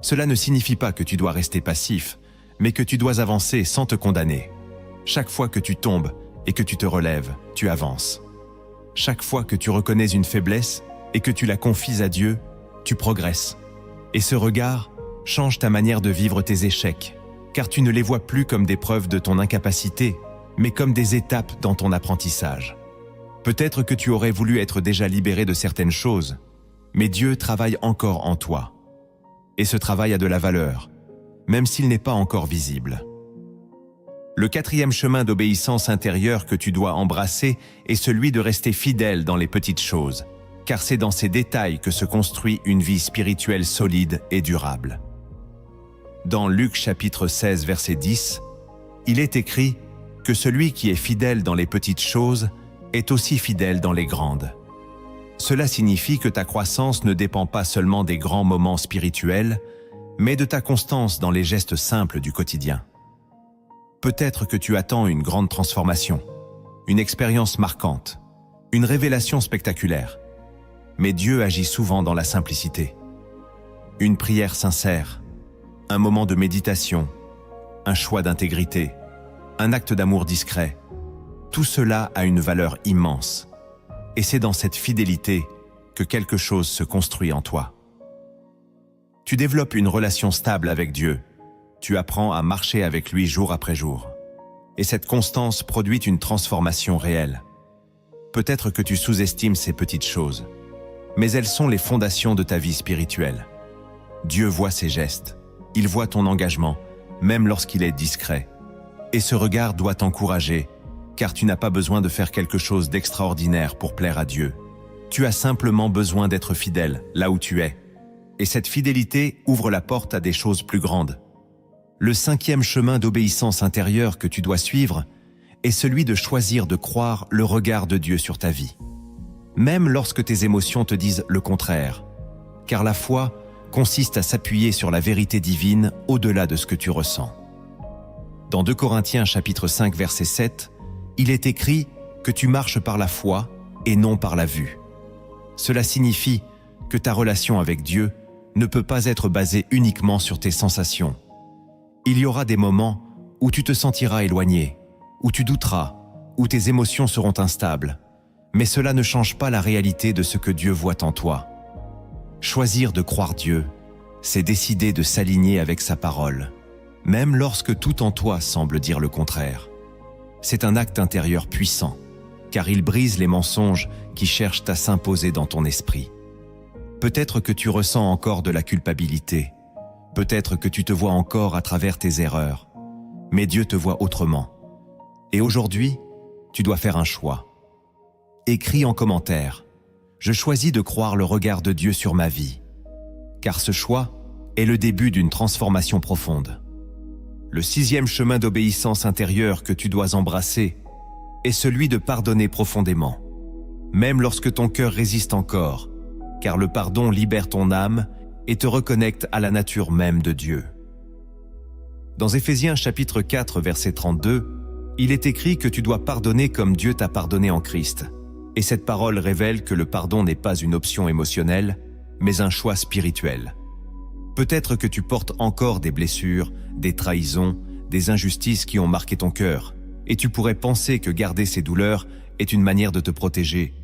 Cela ne signifie pas que tu dois rester passif, mais que tu dois avancer sans te condamner. Chaque fois que tu tombes et que tu te relèves, tu avances. Chaque fois que tu reconnais une faiblesse et que tu la confies à Dieu, tu progresses. Et ce regard change ta manière de vivre tes échecs, car tu ne les vois plus comme des preuves de ton incapacité, mais comme des étapes dans ton apprentissage. Peut-être que tu aurais voulu être déjà libéré de certaines choses, mais Dieu travaille encore en toi. Et ce travail a de la valeur, même s'il n'est pas encore visible. Le quatrième chemin d'obéissance intérieure que tu dois embrasser est celui de rester fidèle dans les petites choses, car c'est dans ces détails que se construit une vie spirituelle solide et durable. Dans Luc chapitre 16, verset 10, il est écrit que celui qui est fidèle dans les petites choses est aussi fidèle dans les grandes. Cela signifie que ta croissance ne dépend pas seulement des grands moments spirituels, mais de ta constance dans les gestes simples du quotidien. Peut-être que tu attends une grande transformation, une expérience marquante, une révélation spectaculaire. Mais Dieu agit souvent dans la simplicité. Une prière sincère, un moment de méditation, un choix d'intégrité, un acte d'amour discret, tout cela a une valeur immense. Et c'est dans cette fidélité que quelque chose se construit en toi. Tu développes une relation stable avec Dieu. Tu apprends à marcher avec lui jour après jour. Et cette constance produit une transformation réelle. Peut-être que tu sous-estimes ces petites choses, mais elles sont les fondations de ta vie spirituelle. Dieu voit ces gestes, il voit ton engagement, même lorsqu'il est discret. Et ce regard doit t'encourager, car tu n'as pas besoin de faire quelque chose d'extraordinaire pour plaire à Dieu. Tu as simplement besoin d'être fidèle là où tu es. Et cette fidélité ouvre la porte à des choses plus grandes. Le 5e chemin d'obéissance intérieure que tu dois suivre est celui de choisir de croire le regard de Dieu sur ta vie. Même lorsque tes émotions te disent le contraire. Car la foi consiste à s'appuyer sur la vérité divine au-delà de ce que tu ressens. Dans 2 Corinthiens chapitre 5 verset 7, il est écrit que tu marches par la foi et non par la vue. Cela signifie que ta relation avec Dieu ne peut pas être basée uniquement sur tes sensations. Il y aura des moments où tu te sentiras éloigné, où tu douteras, où tes émotions seront instables. Mais cela ne change pas la réalité de ce que Dieu voit en toi. Choisir de croire Dieu, c'est décider de s'aligner avec sa parole, même lorsque tout en toi semble dire le contraire. C'est un acte intérieur puissant, car il brise les mensonges qui cherchent à s'imposer dans ton esprit. Peut-être que tu ressens encore de la culpabilité, peut-être que tu te vois encore à travers tes erreurs, mais Dieu te voit autrement. Et aujourd'hui, tu dois faire un choix. Écris en commentaire « Je choisis de croire le regard de Dieu sur ma vie », car ce choix est le début d'une transformation profonde. Le 6e chemin d'obéissance intérieure que tu dois embrasser est celui de pardonner profondément, même lorsque ton cœur résiste encore, car le pardon libère ton âme et te reconnecte à la nature même de Dieu. Dans Éphésiens chapitre 4 verset 32, il est écrit que tu dois pardonner comme Dieu t'a pardonné en Christ. Et cette parole révèle que le pardon n'est pas une option émotionnelle, mais un choix spirituel. Peut-être que tu portes encore des blessures, des trahisons, des injustices qui ont marqué ton cœur, et tu pourrais penser que garder ces douleurs est une manière de te protéger.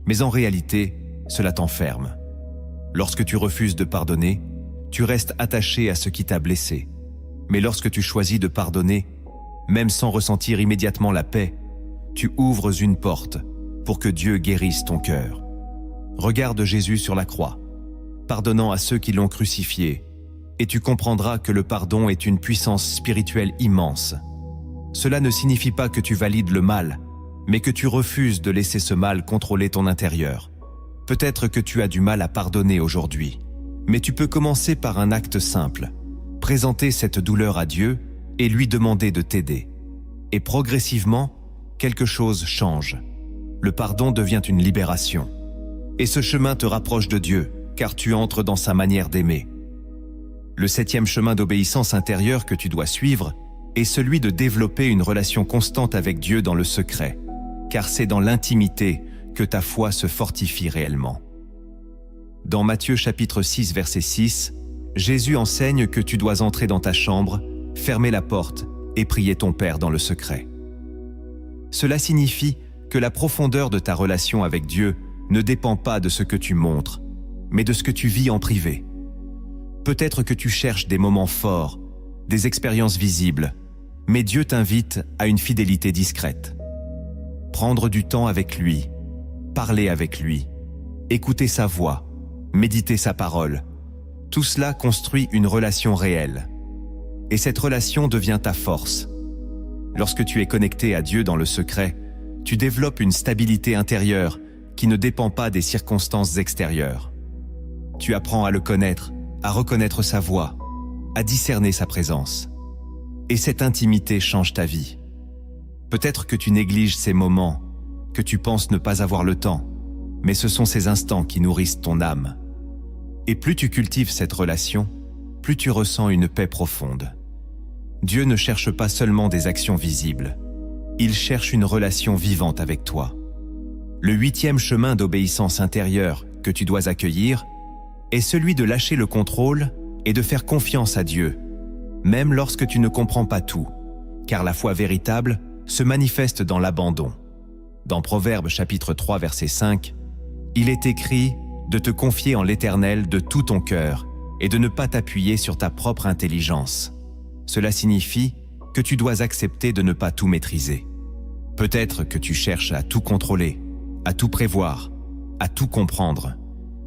Mais en réalité, cela t'enferme. Lorsque tu refuses de pardonner, tu restes attaché à ce qui t'a blessé. Mais lorsque tu choisis de pardonner, même sans ressentir immédiatement la paix, tu ouvres une porte pour que Dieu guérisse ton cœur. Regarde Jésus sur la croix, pardonnant à ceux qui l'ont crucifié, et tu comprendras que le pardon est une puissance spirituelle immense. Cela ne signifie pas que tu valides le mal, mais que tu refuses de laisser ce mal contrôler ton intérieur. Peut-être que tu as du mal à pardonner aujourd'hui, mais tu peux commencer par un acte simple, présenter cette douleur à Dieu et lui demander de t'aider. Et progressivement, quelque chose change. Le pardon devient une libération. Et ce chemin te rapproche de Dieu, car tu entres dans sa manière d'aimer. Le 7e chemin d'obéissance intérieure que tu dois suivre est celui de développer une relation constante avec Dieu dans le secret, car c'est dans l'intimité que ta foi se fortifie réellement. Dans Matthieu chapitre 6 verset 6, Jésus enseigne que tu dois entrer dans ta chambre, fermer la porte et prier ton Père dans le secret. Cela signifie que la profondeur de ta relation avec Dieu ne dépend pas de ce que tu montres, mais de ce que tu vis en privé. Peut-être que tu cherches des moments forts, des expériences visibles, mais Dieu t'invite à une fidélité discrète. Prendre du temps avec lui, parler avec lui, écouter sa voix, méditer sa parole, tout cela construit une relation réelle. Et cette relation devient ta force. Lorsque tu es connecté à Dieu dans le secret, tu développes une stabilité intérieure qui ne dépend pas des circonstances extérieures. Tu apprends à le connaître, à reconnaître sa voix, à discerner sa présence. Et cette intimité change ta vie. Peut-être que tu négliges ces moments, que tu penses ne pas avoir le temps, mais ce sont ces instants qui nourrissent ton âme. Et plus tu cultives cette relation, plus tu ressens une paix profonde. Dieu ne cherche pas seulement des actions visibles, il cherche une relation vivante avec toi. Le 8e chemin d'obéissance intérieure que tu dois accueillir est celui de lâcher le contrôle et de faire confiance à Dieu, même lorsque tu ne comprends pas tout, car la foi véritable se manifeste dans l'abandon. Dans Proverbes chapitre 3 verset 5, il est écrit de te confier en l'Éternel de tout ton cœur et de ne pas t'appuyer sur ta propre intelligence. Cela signifie que tu dois accepter de ne pas tout maîtriser. Peut-être que tu cherches à tout contrôler, à tout prévoir, à tout comprendre,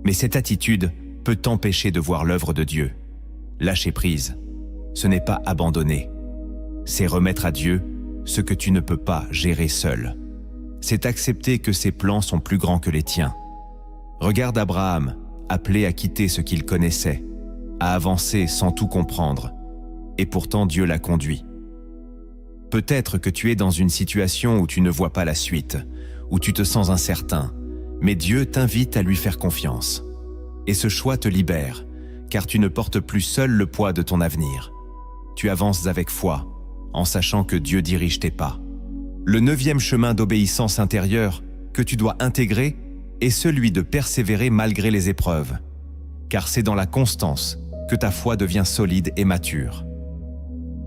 mais cette attitude peut t'empêcher de voir l'œuvre de Dieu. Lâcher prise. ce n'est pas abandonner. C'est remettre à Dieu ce que tu ne peux pas gérer seul. C'est accepter que ses plans sont plus grands que les tiens. Regarde Abraham, appelé à quitter ce qu'il connaissait, à avancer sans tout comprendre, et pourtant Dieu l'a conduit. Peut-être que tu es dans une situation où tu ne vois pas la suite, où tu te sens incertain, mais Dieu t'invite à lui faire confiance. Et ce choix te libère, car tu ne portes plus seul le poids de ton avenir. Tu avances avec foi, en sachant que Dieu dirige tes pas. Le 9e chemin d'obéissance intérieure que tu dois intégrer est celui de persévérer malgré les épreuves, car c'est dans la constance que ta foi devient solide et mature.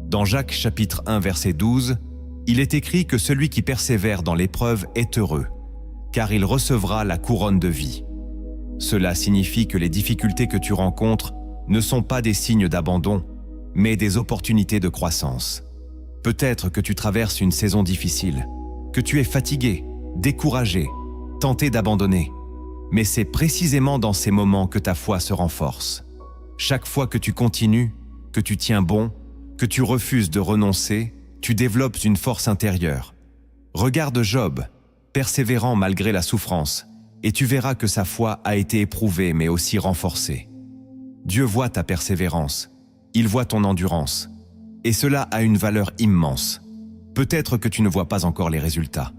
Dans Jacques chapitre 1 verset 12, il est écrit que celui qui persévère dans l'épreuve est heureux, car il recevra la couronne de vie. Cela signifie que les difficultés que tu rencontres ne sont pas des signes d'abandon, mais des opportunités de croissance. Peut-être que tu traverses une saison difficile, que tu es fatigué, découragé, tenté d'abandonner, mais c'est précisément dans ces moments que ta foi se renforce. Chaque fois que tu continues, que tu tiens bon, que tu refuses de renoncer, tu développes une force intérieure. Regarde Job, persévérant malgré la souffrance, et tu verras que sa foi a été éprouvée mais aussi renforcée. Dieu voit ta persévérance, il voit ton endurance, et cela a une valeur immense. Peut-être que tu ne vois pas encore les résultats,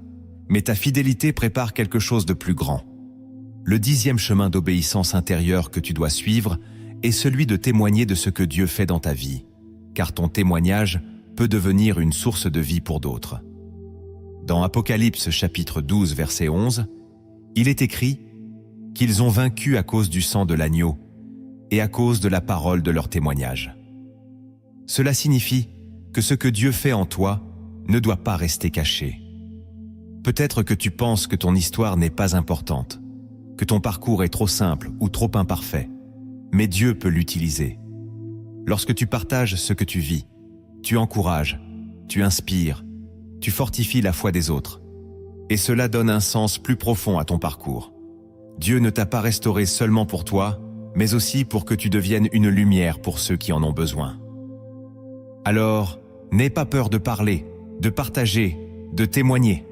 mais ta fidélité prépare quelque chose de plus grand. Le 10e chemin d'obéissance intérieure que tu dois suivre est celui de témoigner de ce que Dieu fait dans ta vie, car ton témoignage peut devenir une source de vie pour d'autres. Dans Apocalypse chapitre 12 verset 11, il est écrit qu'ils ont vaincu à cause du sang de l'agneau et à cause de la parole de leur témoignage. Cela signifie que ce que Dieu fait en toi ne doit pas rester caché. Peut-être que tu penses que ton histoire n'est pas importante, que ton parcours est trop simple ou trop imparfait, mais Dieu peut l'utiliser. Lorsque tu partages ce que tu vis, tu encourages, tu inspires, tu fortifies la foi des autres. Et cela donne un sens plus profond à ton parcours. Dieu ne t'a pas restauré seulement pour toi, mais aussi pour que tu deviennes une lumière pour ceux qui en ont besoin. Alors, n'aie pas peur de parler, de partager, de témoigner.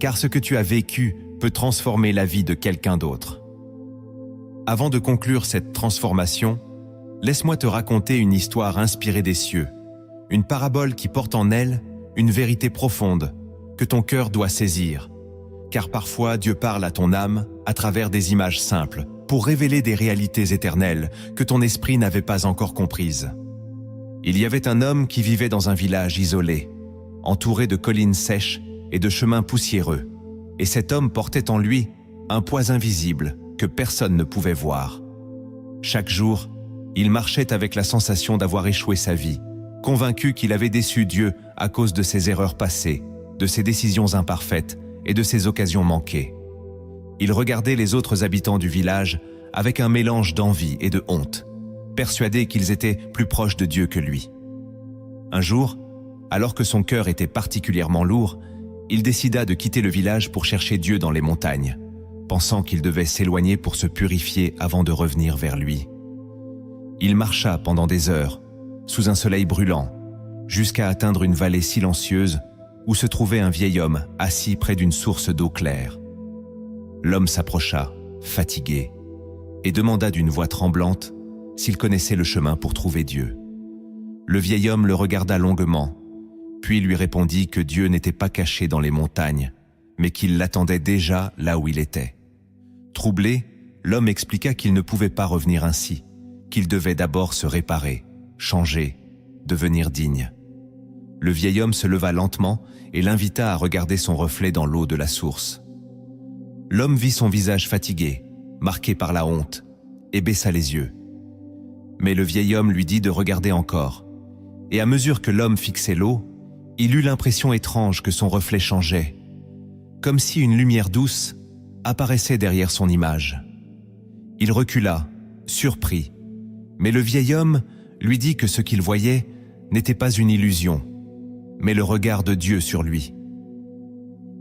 Car ce que tu as vécu peut transformer la vie de quelqu'un d'autre. Avant de conclure cette transformation, laisse-moi te raconter une histoire inspirée des cieux, une parabole qui porte en elle une vérité profonde que ton cœur doit saisir, car parfois Dieu parle à ton âme à travers des images simples pour révéler des réalités éternelles que ton esprit n'avait pas encore comprises. Il y avait un homme qui vivait dans un village isolé, entouré de collines sèches et de chemins poussiéreux, et cet homme portait en lui un poids invisible que personne ne pouvait voir. Chaque jour, il marchait avec la sensation d'avoir échoué sa vie, convaincu qu'il avait déçu Dieu à cause de ses erreurs passées, de ses décisions imparfaites et de ses occasions manquées. Il regardait les autres habitants du village avec un mélange d'envie et de honte, persuadé qu'ils étaient plus proches de Dieu que lui. Un jour, alors que son cœur était particulièrement lourd, il décida de quitter le village pour chercher Dieu dans les montagnes, pensant qu'il devait s'éloigner pour se purifier avant de revenir vers lui. Il marcha pendant des heures, sous un soleil brûlant, jusqu'à atteindre une vallée silencieuse où se trouvait un vieil homme assis près d'une source d'eau claire. L'homme s'approcha, fatigué, et demanda d'une voix tremblante s'il connaissait le chemin pour trouver Dieu. Le vieil homme le regarda longuement, puis lui répondit que Dieu n'était pas caché dans les montagnes, mais qu'il l'attendait déjà là où il était. Troublé, l'homme expliqua qu'il ne pouvait pas revenir ainsi, qu'il devait d'abord se réparer, changer, devenir digne. Le vieil homme se leva lentement et l'invita à regarder son reflet dans l'eau de la source. L'homme vit son visage fatigué, marqué par la honte, et baissa les yeux. Mais le vieil homme lui dit de regarder encore, et à mesure que l'homme fixait l'eau, il eut l'impression étrange que son reflet changeait, comme si une lumière douce apparaissait derrière son image. Il recula, surpris, mais le vieil homme lui dit que ce qu'il voyait n'était pas une illusion, mais le regard de Dieu sur lui.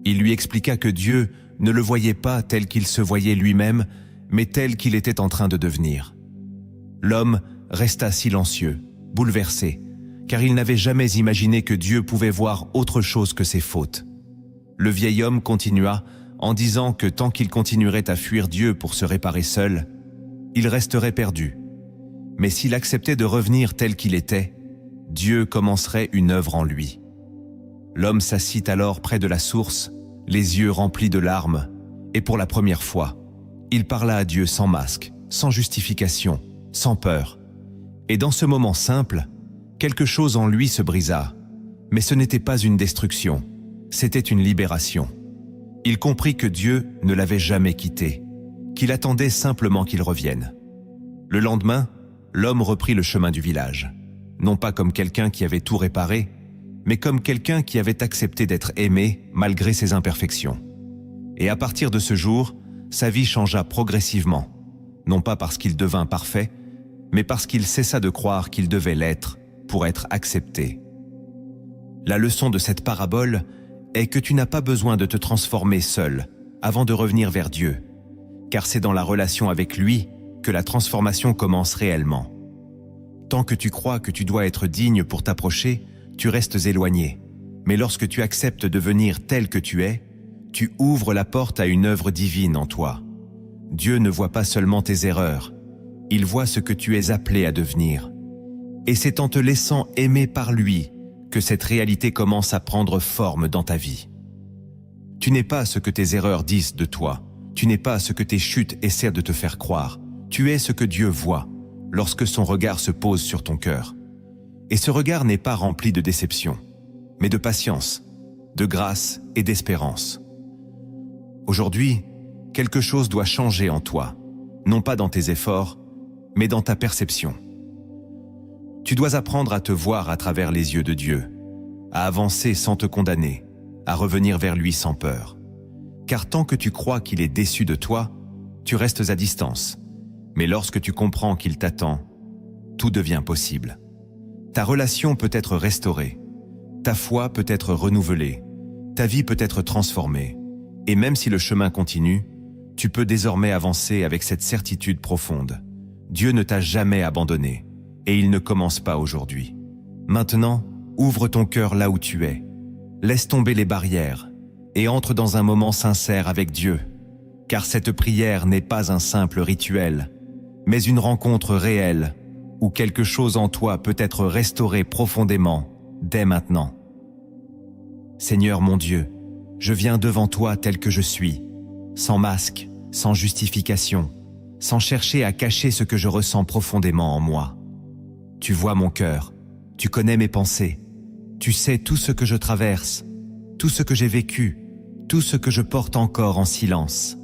Il lui expliqua que Dieu ne le voyait pas tel qu'il se voyait lui-même, mais tel qu'il était en train de devenir. L'homme resta silencieux, bouleversé, car il n'avait jamais imaginé que Dieu pouvait voir autre chose que ses fautes. Le vieil homme continua en disant que tant qu'il continuerait à fuir Dieu pour se réparer seul, il resterait perdu. Mais s'il acceptait de revenir tel qu'il était, Dieu commencerait une œuvre en lui. L'homme s'assit alors près de la source, les yeux remplis de larmes, et pour la première fois, il parla à Dieu sans masque, sans justification, sans peur. Et dans ce moment simple, quelque chose en lui se brisa, mais ce n'était pas une destruction, c'était une libération. Il comprit que Dieu ne l'avait jamais quitté, qu'il attendait simplement qu'il revienne. Le lendemain, l'homme reprit le chemin du village, non pas comme quelqu'un qui avait tout réparé, mais comme quelqu'un qui avait accepté d'être aimé malgré ses imperfections. Et à partir de ce jour, sa vie changea progressivement, non pas parce qu'il devint parfait, mais parce qu'il cessa de croire qu'il devait l'être pour être accepté. La leçon de cette parabole est que tu n'as pas besoin de te transformer seul avant de revenir vers Dieu, car c'est dans la relation avec lui que la transformation commence réellement. Tant que tu crois que tu dois être digne pour t'approcher, tu restes éloigné. Mais lorsque tu acceptes de venir tel que tu es, tu ouvres la porte à une œuvre divine en toi. Dieu ne voit pas seulement tes erreurs, il voit ce que tu es appelé à devenir. Et c'est en te laissant aimer par lui que cette réalité commence à prendre forme dans ta vie. Tu n'es pas ce que tes erreurs disent de toi, tu n'es pas ce que tes chutes essaient de te faire croire, tu es ce que Dieu voit lorsque son regard se pose sur ton cœur. Et ce regard n'est pas rempli de déception, mais de patience, de grâce et d'espérance. Aujourd'hui, quelque chose doit changer en toi, non pas dans tes efforts, mais dans ta perception. Tu dois apprendre à te voir à travers les yeux de Dieu, à avancer sans te condamner, à revenir vers lui sans peur. Car tant que tu crois qu'il est déçu de toi, tu restes à distance. Mais lorsque tu comprends qu'il t'attend, tout devient possible. Ta relation peut être restaurée, ta foi peut être renouvelée, ta vie peut être transformée. Et même si le chemin continue, tu peux désormais avancer avec cette certitude profonde. Dieu ne t'a jamais abandonné, et il ne commence pas aujourd'hui. Maintenant, ouvre ton cœur là où tu es. Laisse tomber les barrières et entre dans un moment sincère avec Dieu. Car cette prière n'est pas un simple rituel, mais une rencontre réelle où quelque chose en toi peut être restauré profondément dès maintenant. Seigneur mon Dieu, je viens devant toi tel que je suis, sans masque, sans justification, sans chercher à cacher ce que je ressens profondément en moi. Tu vois mon cœur, tu connais mes pensées, tu sais tout ce que je traverse, tout ce que j'ai vécu, tout ce que je porte encore en silence.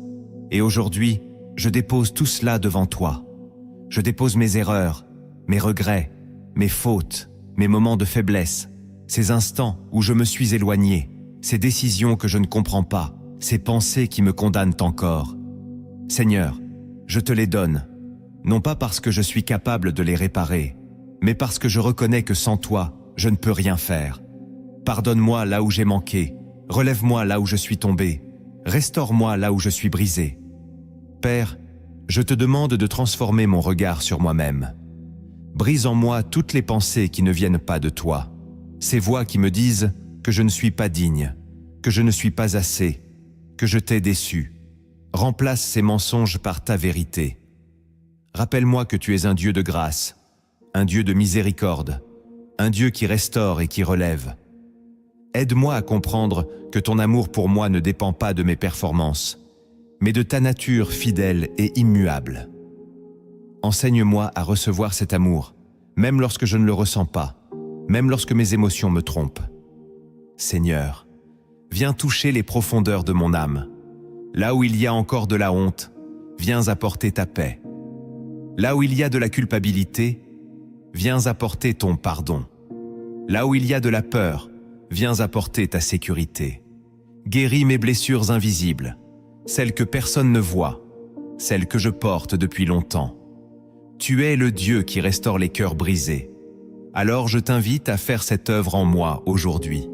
Et aujourd'hui, je dépose tout cela devant toi. Je dépose mes erreurs, mes regrets, mes fautes, mes moments de faiblesse, ces instants où je me suis éloigné, ces décisions que je ne comprends pas, ces pensées qui me condamnent encore. Seigneur, je te les donne, non pas parce que je suis capable de les réparer, mais parce que je reconnais que sans toi, je ne peux rien faire. Pardonne-moi là où j'ai manqué, relève-moi là où je suis tombé, restaure-moi là où je suis brisé. Père, je te demande de transformer mon regard sur moi-même. Brise en moi toutes les pensées qui ne viennent pas de toi, ces voix qui me disent que je ne suis pas digne, que je ne suis pas assez, que je t'ai déçu. Remplace ces mensonges par ta vérité. Rappelle-moi que tu es un Dieu de grâce, un Dieu de miséricorde, un Dieu qui restaure et qui relève. Aide-moi à comprendre que ton amour pour moi ne dépend pas de mes performances, mais de ta nature fidèle et immuable. Enseigne-moi à recevoir cet amour, même lorsque je ne le ressens pas, même lorsque mes émotions me trompent. Seigneur, viens toucher les profondeurs de mon âme. Là où il y a encore de la honte, viens apporter ta paix. Là où il y a de la culpabilité, viens apporter ton pardon. Là où il y a de la peur, viens apporter ta sécurité. Guéris mes blessures invisibles, celles que personne ne voit, celles que je porte depuis longtemps. Tu es le Dieu qui restaure les cœurs brisés. Alors je t'invite à faire cette œuvre en moi aujourd'hui.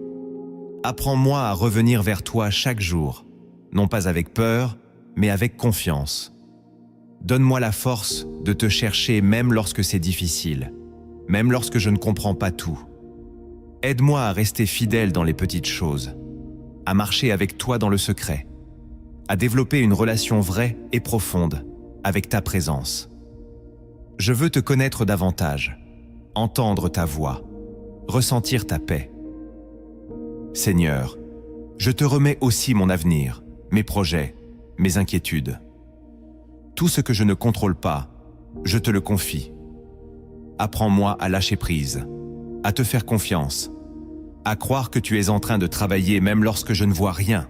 Apprends-moi à revenir vers toi chaque jour, non pas avec peur, mais avec confiance. Donne-moi la force de te chercher même lorsque c'est difficile, même lorsque je ne comprends pas tout. Aide-moi à rester fidèle dans les petites choses, à marcher avec toi dans le secret, à développer une relation vraie et profonde avec ta présence. Je veux te connaître davantage, entendre ta voix, ressentir ta paix. Seigneur, je te remets aussi mon avenir, mes projets, mes inquiétudes. Tout ce que je ne contrôle pas, je te le confie. Apprends-moi à lâcher prise, à te faire confiance, à croire que tu es en train de travailler même lorsque je ne vois rien.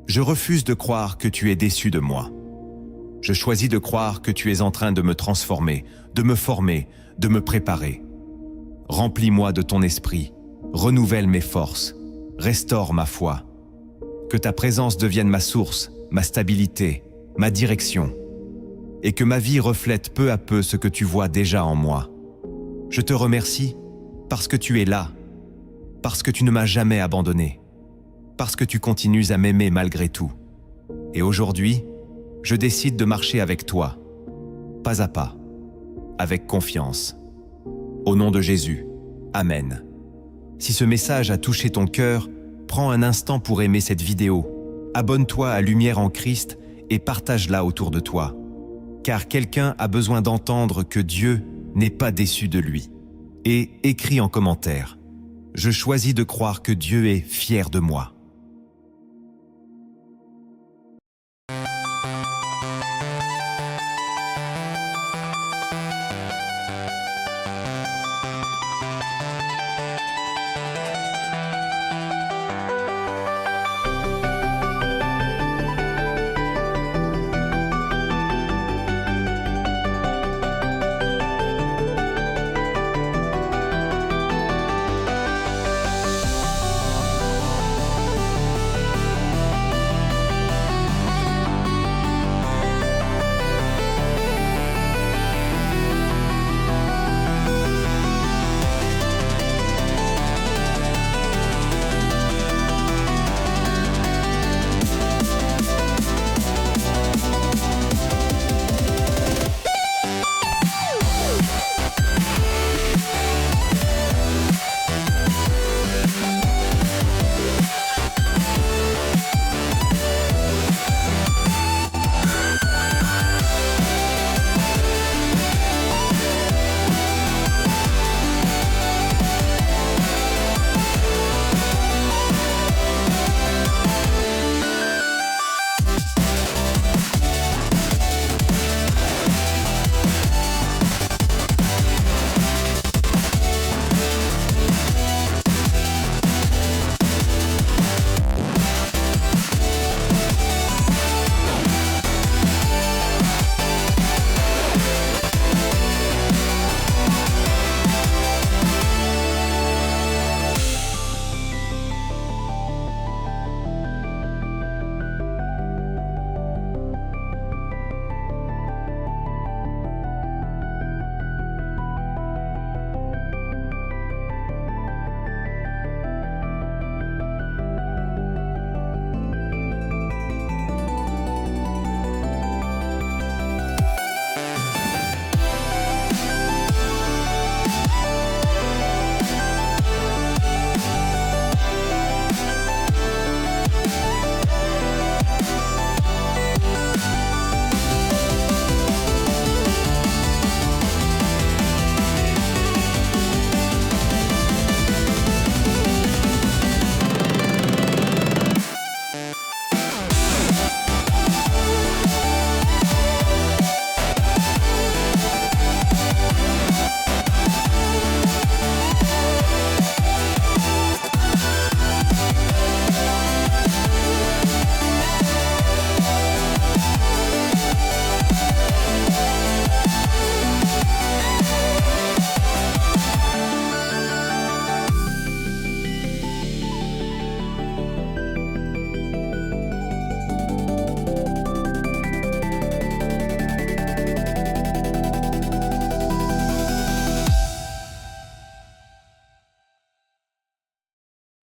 Je refuse de croire que tu es déçu de moi. Je choisis de croire que tu es en train de me transformer, de me former, de me préparer. Remplis-moi de ton esprit, renouvelle mes forces, restaure ma foi. Que ta présence devienne ma source, ma stabilité, ma direction, et que ma vie reflète peu à peu ce que tu vois déjà en moi. Je te remercie parce que tu es là, parce que tu ne m'as jamais abandonné, parce que tu continues à m'aimer malgré tout. Et aujourd'hui, je décide de marcher avec toi, pas à pas, avec confiance. Au nom de Jésus, Amen. Si ce message a touché ton cœur, prends un instant pour aimer cette vidéo, abonne-toi à Lumière en Christ et partage-la autour de toi. Car quelqu'un a besoin d'entendre que Dieu n'est pas déçu de lui. Et écris en commentaire: je choisis de croire que Dieu est fier de moi.